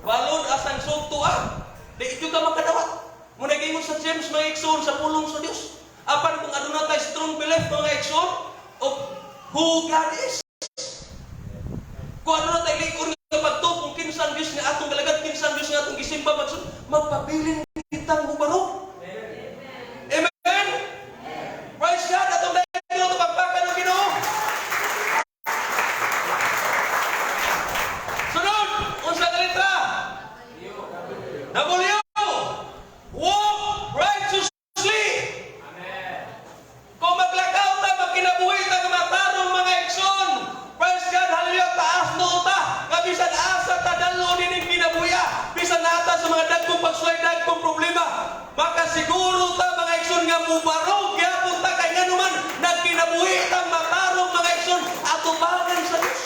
balon asang sugtuan, di ito ka makadawat. Muna gingon sa James mga igsoon sa pulong sa Dios. Apan kung aduna tay strong belief mga igsoon of who God is. Kung aduna tay likod nga pagtuo kung kinsa ang Dios nga atong galagad, kinsa ang Dios nga atong gisimba magpabilin kitang mubarog. Amen. Praise God atong dayto to pagpaka ng Ginoo. Sunod, unsa ka letra? W. Walk righteously. Amen. Kung maglakaw ta, magkinabuhi ta nga matarong mga igsoon. Praise God, hallelujah, taas no ta. Nga bisan asa ta dalo din ang kinabuhi. Bisan nata sa mga dagkong pagsulay, dagkong problema. Makasiguro ta mga igsoon nga mubarog gyapon ta kay nganuman nagkinabuhi tang matarong mga igsoon atubangan sa Dios.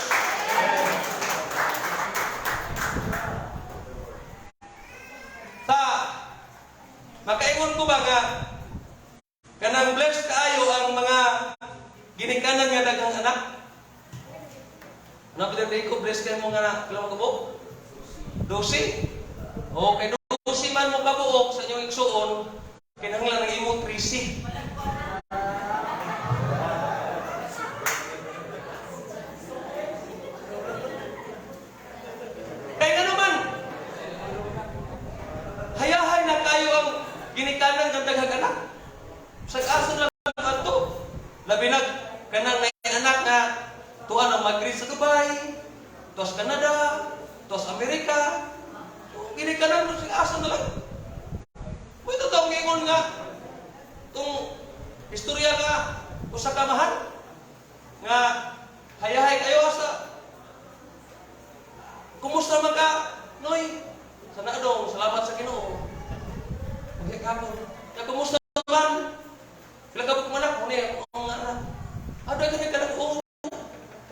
Makaingon ko ba nga kanang blessed kaayo ang mga ginikanan nga daghang anak. Napilay ko blessed kayo mo nga kailan mo kabuok? 12. O kay 12 man mo kabuok sa inyong igsuon, kinahanglan ang imong 13. Kaya nga naman, hayahay na kayo ang ginikanan ng daghang anak. Sa asa lang ato. Labi nag kanang anak na tuwa ang mag-grade sa Dubai, tuwas Canada, tuwas Amerika. Ginikanan mo sa asa na lang. Mo ito taong gingon nga itong istorya nga usa ka mahal nga hayahay kayo asa. Kumusta man ka, Noy? Sana dong, salamat sa Ginoo. Okay, kapon. Ya kumusta man? Bila ka kumanak mo ni ang anak. Ada kami kana ko.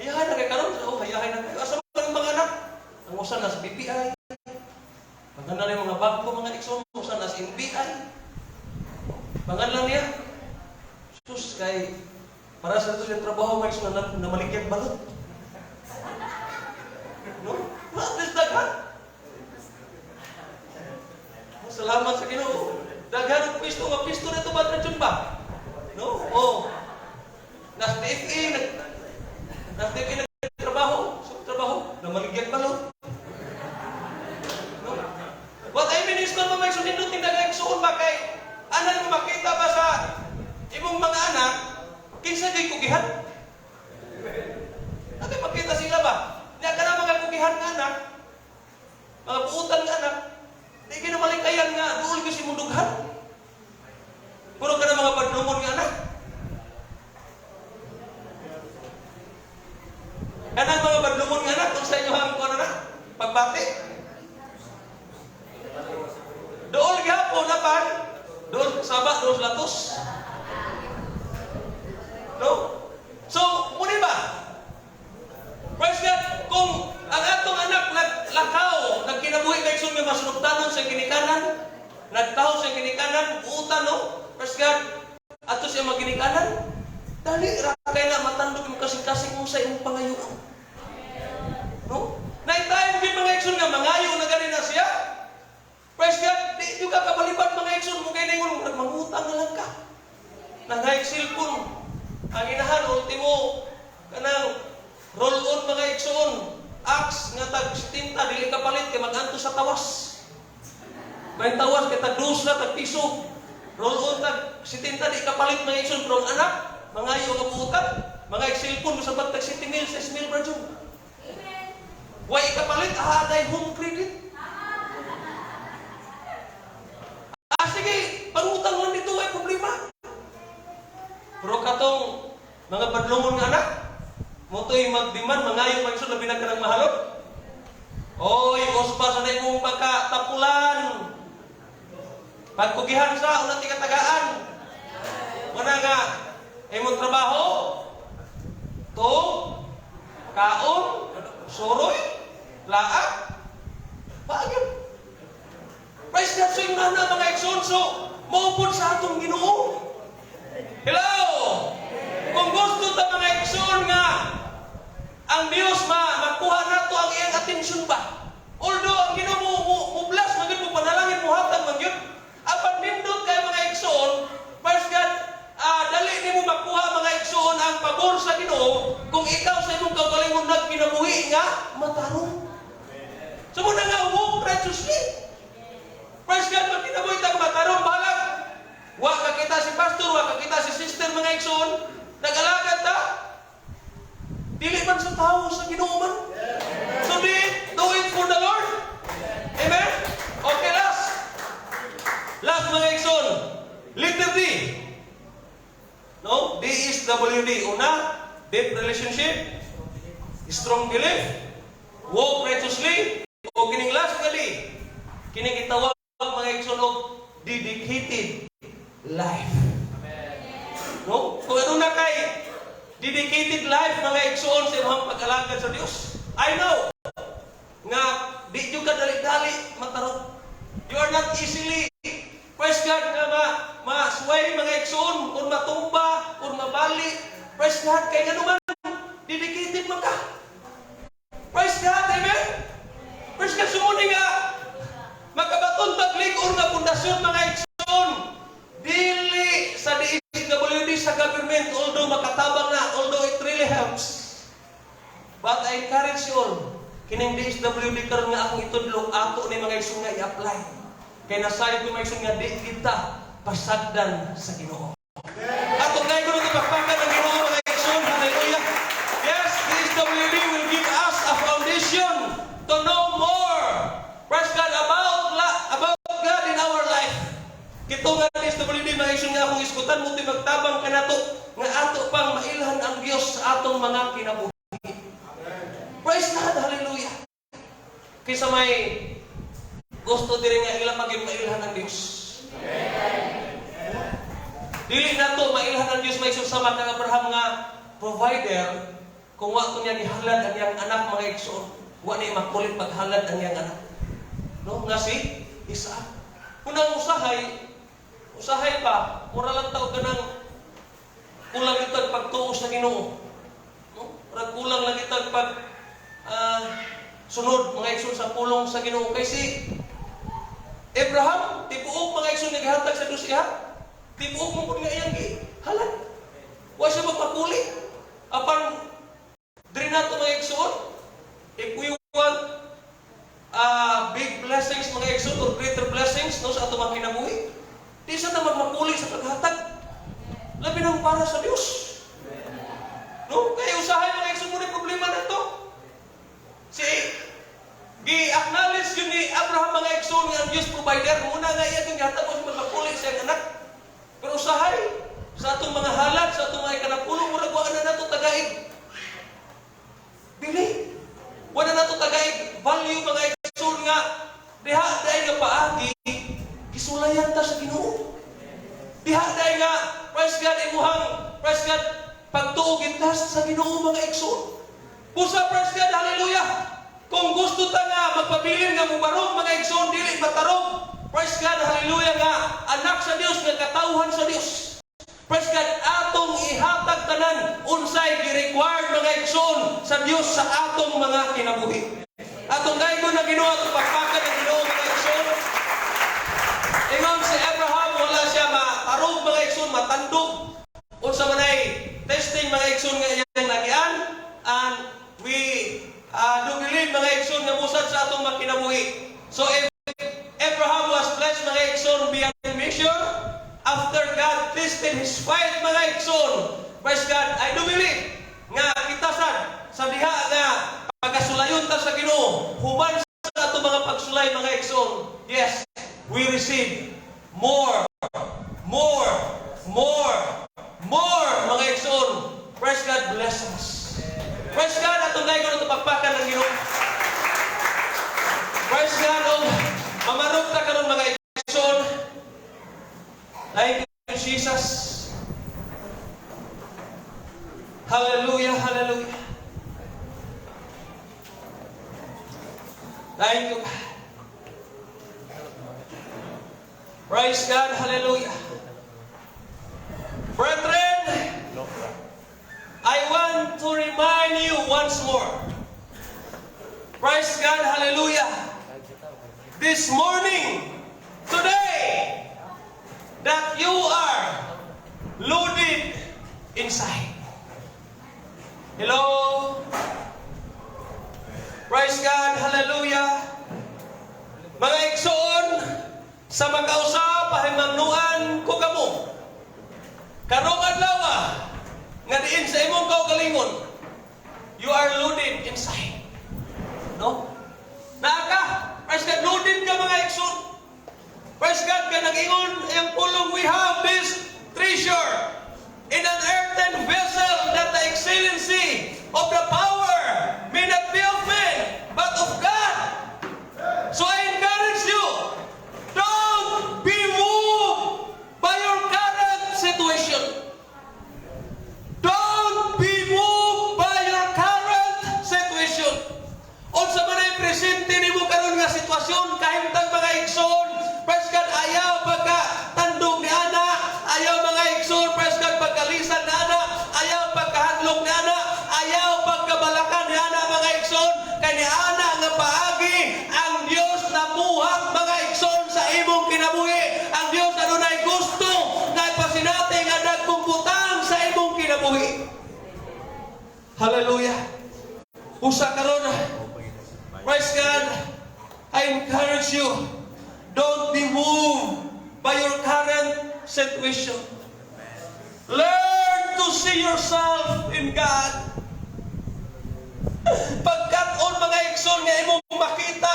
Hayahay na kay karon, oh hayahay na kayo. Asa man mga anak? Ang usa na sa BPI. Paganda na mga bangko mga igsoon, usa na sa NBI. Pangalan niya. Sus kay para sa tuloy trabaho may katiwas na maligyan balot. No? At least daghan. Salamat sa Ginoo. Daghan ang pisto na ito ba na ba? No? Oh. Nas DFA nagtrabaho. So, trabaho na maligyan balot. No? What I mean is kung may sunindot ng dagang suon ba kay anak mo makita ba sa imong mga anak kinsa gay kugihan? Nabi makita sila ba? Niya ka na mga kugihan nga anak, mga puutan nga anak, di kinamalikayan nga, doon ko si mundughan. Puro ka na mga padlumon nga anak. Kanang mga padlumon nga anak, kung sa inyo hang kuha na, pagbati. Doon gihapon na pan, doon sabak, doon latos. No? So, muli ba? Praise God, kung ang atong anak naglakaw, nagkinabuhi na iksun nga masunugtanon sa kinikanan, nagtaho sa kinikanan, buutan, no? Praise God, ato siya maginikanan, dali, rakay na matandog yung kasing-kasing mo sa imong pangayoon. No? Naitayin din mga iksun nga, mangayo na ganin na siya. Praise God, di ka kapalipan mga iksun mo, kaya na nagmangutang na lang ka. Nangayag silpon, ang inahan, ultimo, kanang roll-on mga iksun, ax nga tag tinta, dili ka palit, kay mag-anto sa tawas. May tawas, kay tag dos na, tag piso. Roll-on tag tinta, di ka palit mga iksun, pero ang anak, mga iyo nga buutan, mga iksilpon, masabat tag 7 mil, 6 mil per June. Way ikapalit, day home credit. Sige, pangutang lang dito ay problema. Pero katong mga padlungon nga anak, moto'y magdiman, mangayo magsun na binagkarang mahalot. Oy, uspa sa na imong pagkatapulan. Pagkugihan sa, unang tikatagaan. Muna nga, imong trabaho, to, kaon, soroy, laak, bagay. Praise God, so yung mga eksonso, maupod sa atong Ginoo. Hello! Kung gusto ta mga ekson nga, ang Diyos makuha na to ang iyang atensyon ba? Although ang Ginoo mo bless, maging mo panalangin mo hatag magyud. Apan nindot kay mga ekson, praise God, dali ni mo makuha mga ekson ang pabor sa Ginoo kung ikaw sa imong kaugalingon nagkinabuhi nga matarong. So muna nga walk righteously. Praise God, pag kinabuhi tag matarong balag, wa ka kita si pastor, wa ka kita si sister mga ekson, nag-alagad ta. Dili man sa tao sa Ginoo man. So do it for the Lord. Amen? Okay, last mga ekson. Letter D. No? D is WD. Una, deep relationship, strong belief, walk righteously, o kining last nga D. Kining gitawag mga ekson og dedicated life. No? Kung ano na kay dedicated life mga ekson sa imong pag-alagad sa Dios. I know nga di jud ka dali-dali matarong. You are not easily, praise God, nga masway mga ekson, kung matumba, kung mabali. Praise God, kay nga naman dedicated man ka. Praise God, amen? Praise God, sumuni nga makabaton taglig-or nga pundasyon mga ekson. Dili sa DSWD sa government, although makatabang na, although it really helps. But I encourage you all, kining DSWD karon nga akong itudlo, ato ni mga ekson nga i-apply. Kaya nasayo ko mga ekson nga di kita pasagdan sa Ginoo. Ato ngay ko nang ipagpakan ng Ginoo mga ekson, hallelujah. Yes, DSWD will give us a foundation to know more, praise God, about God in our life. Kito nga DSWD mga ekson nga akong iskutan mo magtabang ka nato nga ato pang mailhan ang Dios sa atong mga kinabuhi. Praise God, hallelujah. Kaysa may gusto diri nga ilang maging mailhan ang Dios. Dili nato mailhan ang Dios may susama kang Abraham nga provider kung wa ko niya gihalad ang iyang anak mga ekson. Wa ni makulit maghalad ang iyang anak. No, nga si Isaac. Unang usahay pa, mura lang tao ka ng kulang ito at pagtuos na Ginoo. kulang lang kita pag sunod mga igsoon sa pulong sa Ginoo. Kay si Abraham, tibuok mga igsoon naghatag sa Dios iha. Tibuok mo pud nga iyang gihalad. Wa siya magpakuli. Apan diri nato mga igsoon, if we want big blessings mga igsoon or greater blessings no sa ato mga kinabuhi, di sa ta magmakuli sa paghatag. Labi nang para sa Dios. No, kaya usahay mga igsoon mo ni problema nato. Si gi-acknowledge yun ni Abraham mga igsoon nga ang Diyos provider. Muna nga iya kung yata mo siya magpapuli sa iyang anak. Pero usahay, sa atong mga halad, sa atong mga ikanapulong, murag wala na nato tagaig. Dili. Wala na nato tagaig. Value mga igsoon nga, diha dahil nga paagi, gisulayan ta sa Ginoo. Diha dahil nga, praise God, imuhang, praise God, pagtuog intas sa Ginoo mga igsoon. Pusa, praise God, hallelujah. Kung gusto ta nga magpabilin nga mubarog mga igsoon dili matarog. Praise God, hallelujah nga anak sa Dios nga katawhan sa Dios. Praise God, atong ihatag tanan unsay gi-required mga igsoon sa Dios sa atong mga kinabuhi. Atong gaygon na Ginoo atong pagpakan ng Ginoo mga igsoon. Ingon si Abraham wala siya matarog mga igsoon, matandog. Unsa man ay testing mga igsoon nga iyang nagian and we do believe mga igsoon nga musad sa atong makinabuhi. So if Abraham was blessed mga igsoon beyond measure after God tested his faith mga igsoon, praise God, I do believe nga kita sa diha nga pagkasulayon ta sa Ginoo human sa atong mga pagsulay mga igsoon. Yes, we receive more mga igsoon. Praise God, bless us. Praise God, atong daygon atong pagpakan ng Ginoo. Praise God, mamarog ta karon mga igsoon. Thank you, Jesus. Hallelujah, hallelujah. Thank you. Praise God, hallelujah. Brethren, I want to remind you once more. Praise God, hallelujah. This morning, today, that you are loaded inside. Hello? Praise God, hallelujah. Mga igsoon, sa magkausap, pahimangnuan ko kamo. Karong adlaw, nga diin sa imong kaugalingon, you are loaded inside. No? Naaka, praise God, loaded ka mga igsoon. Praise God, ka nag-ingon, ang pulong we have this treasure in an earthen vessel that the excellency of the power may not be of men, but of God. So I encourage you, don't be moved by your current situation. Don't be moved by your current situation. Unsa man ay presente nimo karon nga sitwasyon, kahimtang mga igsoon, praise God, ayaw pagka tandog ni ana, ayaw mga igsoon, praise God, pagkalisan ni ana, ayaw pagkahadlok ni ana, ayaw pagkabalakan ni ana mga igsoon, kay ni ana nga paagi ang Dios na buhat mga igsoon sa imong kinabuhi. Ang Dios adunay gusto nga ipasinati nga dagkong butang sa imong kinabuhi. Hallelujah. Usa karon, praise God, I encourage you, don't be moved by your current situation. Learn to see yourself in God. Pagkat-on mga igsoon nga imong makita,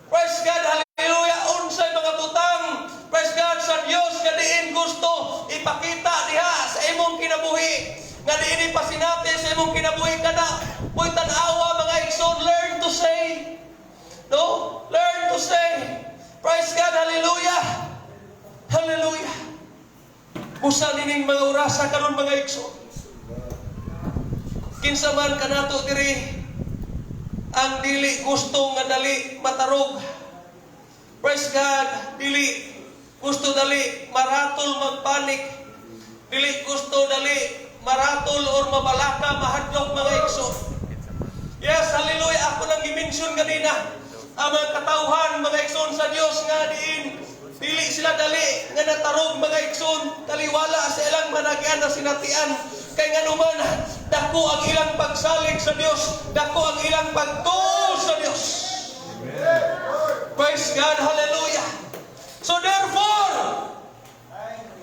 praise God, hallelujah, unsay mga butang, praise God, sa Dios nga diin gusto ipakita diha sa imong kinabuhi, nga diin ipasinati sa imong kinabuhi kana. Puy tan-awa mga igsoon, learn to say. No? Learn to say. Praise God, hallelujah. Hallelujah. Usa nining mga orasa karon mga igsoon. Kinsa man kanato diri ang dili gusto nga dali matarog. Praise God, dili gusto dali maratol magpanik. Dili gusto dali maratol or mabalaka mahadlok mga igsoon. ang mga katawhan, mga igsoon sa Dios nga diin dili sila dali nga natarog, mga igsoon, taliwala sa ilang managyan na sinatian. Kay nga naman, dako ang ilang pagsalig sa Dios, dako ang ilang pagtuo sa Dios. Praise God, hallelujah. So therefore,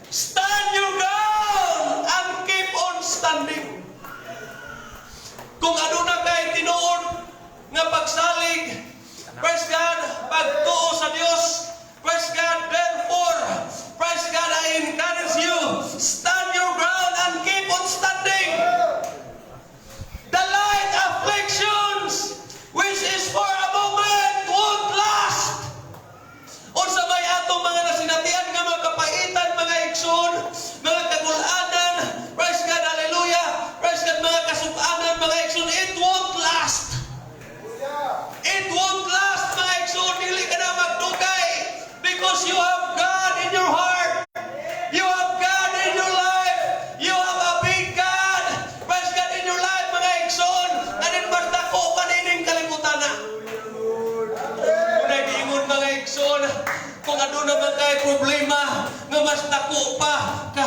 stand your ground and keep on standing. Kung ano na kay tinuod nga pagsalig, praise God, pagtuo sa Dios, praise God, therefore, praise God, I encourage you, stand your ground and keep on standing. The light afflictions, which is for a moment, won't last. O sa may atong mga nasinatian nga mga kapaitan, mga igsoon, mga kagulanan, praise God, hallelujah, praise God, mga kasukanan, mga igsoon, it won't last. It won't last, mga igsoon, dili ka na magdugay, because you have God in your heart. You have God in your life. You have a big God, praise God, in your life, mga igsoon, and it basta ko panining kalimutan na. Kunay diingon, mga igsoon, kung ano naman kay problema nga mas dako pa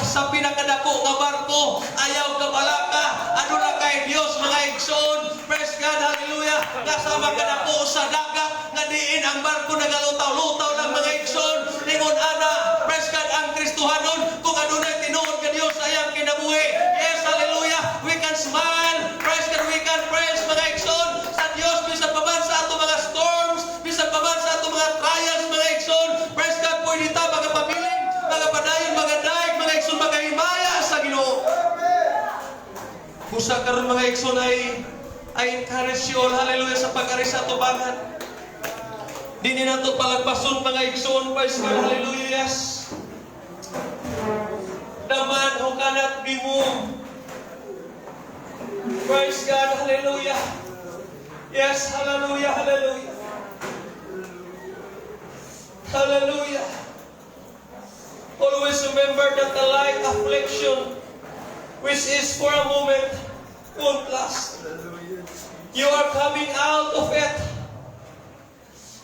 sa pinakadako nga barko, ayaw ka balaka, ano na kay Dios, mga igsoon, praise God, hallelujah, kasama ka dako sa dagat nga diin ang barko nagalutaw-lutaw lang, mga igsoon, ingon ana, praise God, ang Kristohanon, kung ano na tinuod ka Dios ayang kinabuhi. Yes, hallelujah, we can smile, praise God, we can praise, mga igsoon, sa Dios, bisan pa man sa ato mga storms, bisan pa man sa ato mga trials, mga igsoon, praise God, pwede ta magpabiling, magpadayon, magadaig, mga igsoon, magahimaya sa Ginoo. Busa karon, mga igsoon, I encourage you all, hallelujah, sa pag-ari sa atubangan. Dini na ito palagpason, mga igsoon, praise God, hallelujah, yes. The man who cannot be moved, praise God, hallelujah, yes, hallelujah, hallelujah, hallelujah. Always remember that the light affliction, which is for a moment, won't last. You are coming out of it.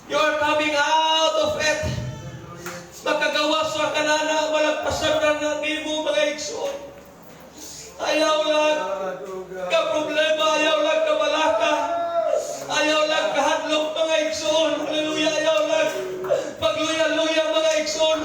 You are coming out of it. Makagawas sa kanana, malagpasan na di mo, mga igsoon. Ayaw lang ka problema, ayaw lang ka balaka, ayaw lang ka hadlok, mga igsoon. Hallelujah, ayaw lang pagluya-luya, mga igsoon.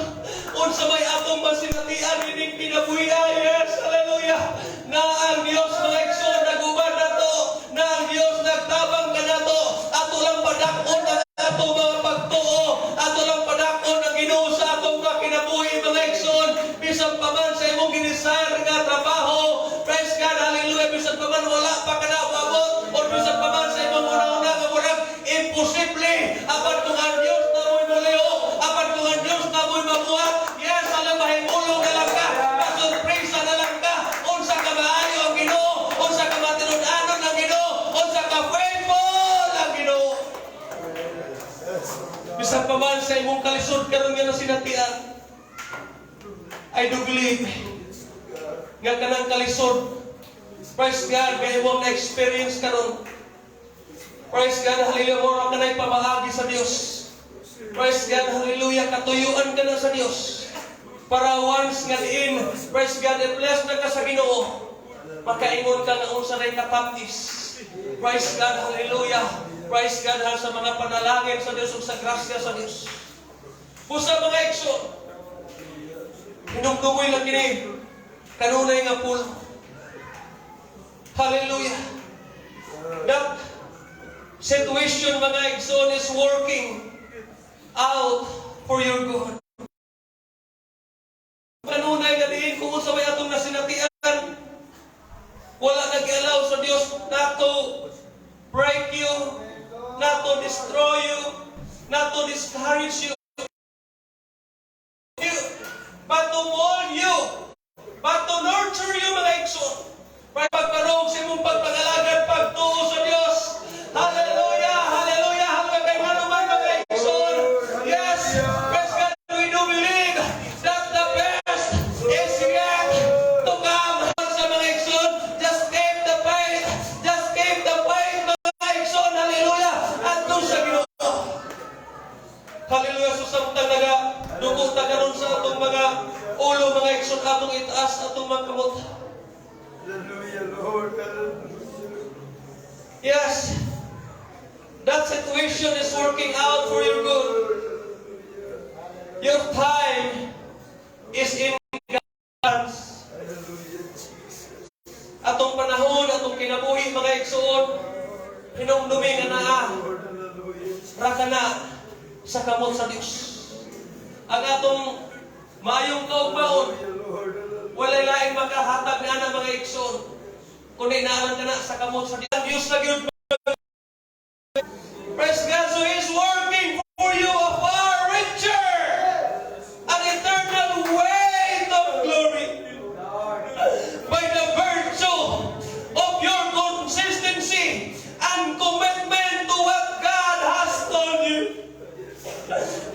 Unsa may atong masinatian, hining kinabuhiya, yes, hallelujah. Na ang Dios, mga igsoon, naguban na to, na ang Dios nagtabang ka na to, ato lang padakon na ato mga pagtuo, ato lang padakon na Ginoo sa atong kinabuhi, mga igsoon. Bisan pa man sa imong ginisar nga trabaho, praise God, hallelujah, bisan pa man wala pa ka na umabot, o bisan pa man sa imong una-una nga murag imposible, apan kung ang Dios na mo'y muliho, apan kung ang Dios na mo'y mabuhat, yes, alam, mahimulong na lang ka, masurpresa na lang ka, unsa ka maayo ang Ginoo, unsa ka matinud-anon ang Ginoo, unsa ka faithful ang Ginoo. Bisan pa man sa imong kalisod karon nga nasinatian, I do believe nga kanang kalisod, praise God, kaya mo na-experience karon. Praise God, hallelujah, mo ka na'y pamahagi sa Dios. Praise God, hallelujah, katuyuan ka na sa Dios. Para once nga diin, praise God, i-bless na ka sa Ginoo, makaingon ka na unsa na'y katapis. Praise God, hallelujah, praise God, sa mga panalangin sa Dios ug sa grasya sa Dios. Pusa, mga igsoon, hinumdumoy lang kini kanunay nga pulo. Hallelujah. That situation, mga igsoon, is working out for your good. Kanunay nga diin kung sa may atong nasinatian, wala nag-allow sa Dios not to break you, not to destroy you, not to discourage you, but to mold you, but to nurture you, mga igsoon. Pagparog sa imong pagpangalagan, pagtuo sa Dios. Hallelujah, hallelujah, hallelujah. Kay manuman, mga igsoon. Yes, praise God, we do believe that the best is yet to come. Sa mga igsoon, just keep the faith, mga igsoon, hallelujah, at doon sa Ginoo. situation is working out for your good. Your time is in God's hands. Atong panahon, atong kinabuhi mga igsoon, hinumdumi nga naa, raka na sa kamot sa Dios. Ang atong maayong kaugmaon, walay laing makahatag na mga igsoon, kundi naalang ka na sa kamot sa Dios. Ang Diyos na gyud. Praise God, so He's working for you a far richer, an eternal weight of glory. By the virtue of your consistency and commitment to what God has told you.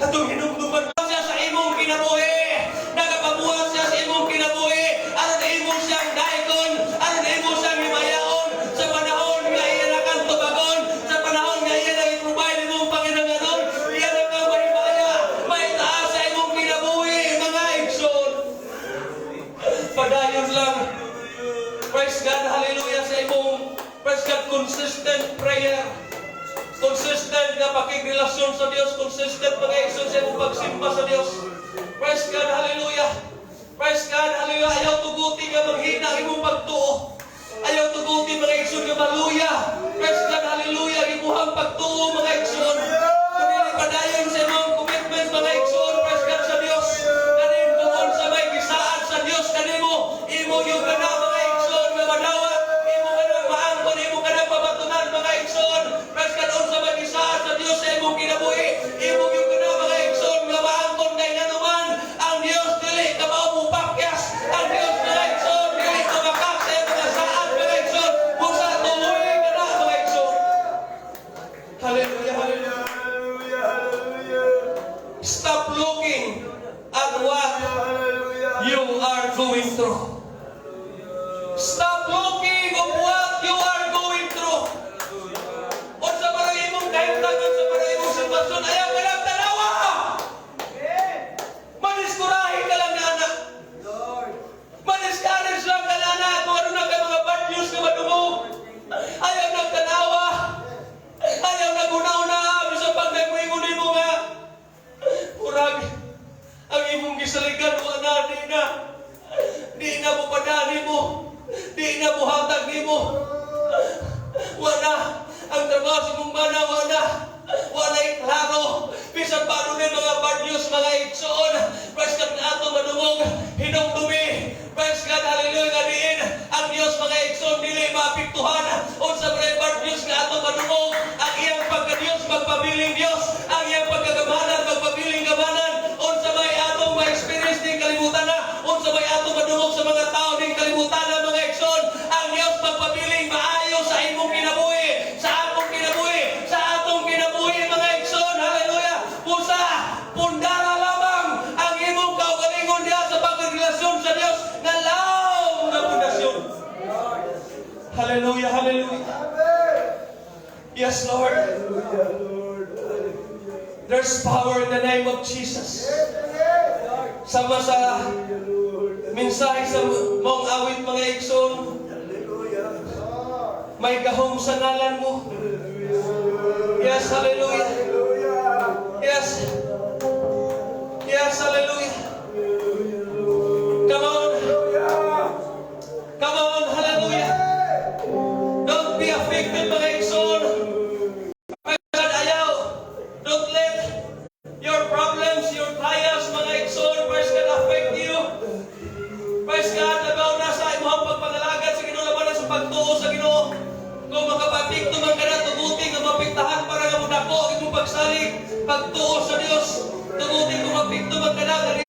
Atong hinumduman siya sa imong kinabuhi, nagapabuhat siya sa imong kinabuhi, aron imong siyang daikon, aron imong siyang himayaon sa panahon nga iya nakang tubagon, sa panahon nga iya nag-provide imong Panginoon, iya nakang mahimaya, maitaas sa imong kinabuhi, mga igsoon. Padayon lang. Praise God, hallelujah sa imong, praise God, consistent prayer. Consistent na pakigrelasyon sa Diyos. Consistent mga igsoon sa imong pagsimba sa Diyos. Praise God, hallelujah. Praise God, hallelujah. Ayaw tuguti nga manghina ang imong pagtuo. Ayaw tuguti mga igsoon nga maluya. Praise God, hallelujah. Imuhang pagtuo mga igsoon. Kung padayon sa imong commitment mga igsoon. Praise God sa Diyos. Kanin tungkol sa may gisaad sa Diyos. Kanimo, imo yung kana mga igsoon nga madawat. Imo kana maangkon, imo kana pabatunan mga igsoon. Praise God, unsa may gisaad sa Diyos sa imong kinabuhi. Imo yung kana mga igsoon nga maangkon kay nganuman. Ang Diyos dili ka maupakyas. Ang Diyos mga igsoon dili ka makaksa mga saad mga igsoon. Kung sa tuloy ka na mga igsoon. Hallelujah, hallelujah. Stop looking at what you are going through. Stop looking at what you are going through. O sa parang imong kahimtangan, sa parang imong sitwasyon, ayaw ka lang tanawa! Maniskurahin ka lang na anak. Maniscourage lang ka na anak. Kung ano na ka mga bad news ka madumog. Ayaw nang tanawa. Ayaw na guna-una. Bisa pag nagwingon mo nga. Murag, ang imong gisaligan, wala di na. Di na mo padani mo. Di na mo hatag ni mo. Wala. Ang trabaho sa mong mana, wala. Wala klaro. Bisan paano na mga bad news, mga igsoon. Praise God na ato madumog. Hinumdumi. Praise God, hallelujah, nga diin. Ang Diyos, mga igsoon, dili maapiktuhan. O sa mga bad news nga ato madumog. Ang iyang pagka-Diyos, magpabiling Diyos. Ang iyang pagkagamanan, magpabiling gamanan. O sa may atong ma-experience din kalimutan na. O sa may atong madumog sa mga tao din kalimutan na, mga igsoon. Ang Diyos, magpabiling maayo sa imong kinabuhi. Sa atong kinabuhi. Sa atong kinabuhi, mga igsoon. Hallelujah. Pusa, pundara lamang ang imong kaugalingon diya sa pagrelasyon sa Diyos na laom na pundasyon. Hallelujah, hallelujah. Yes, Lord. There's power in the name of Jesus. Sama sa mensahe sa mong awit, mga igsoon, may gahom sa ngalan mo. Yes, hallelujah. Yes. Yes, hallelujah. Come on. Come on, hallelujah. Don't be affected, mga igsoon. Ayaw. Don't let your problems, your trials, mga igsoon, praise God, affect you. Praise God, nagaw na sa imong pagpangalagat sa Ginoo, laban na sa pagtuo sa Ginoo. Kung makapapikto man ka na, tuguti nga mapiktahan para nga mo dako imong pagsalig, pagtuo sa Dios. Tuguti kung mapikto man ka na,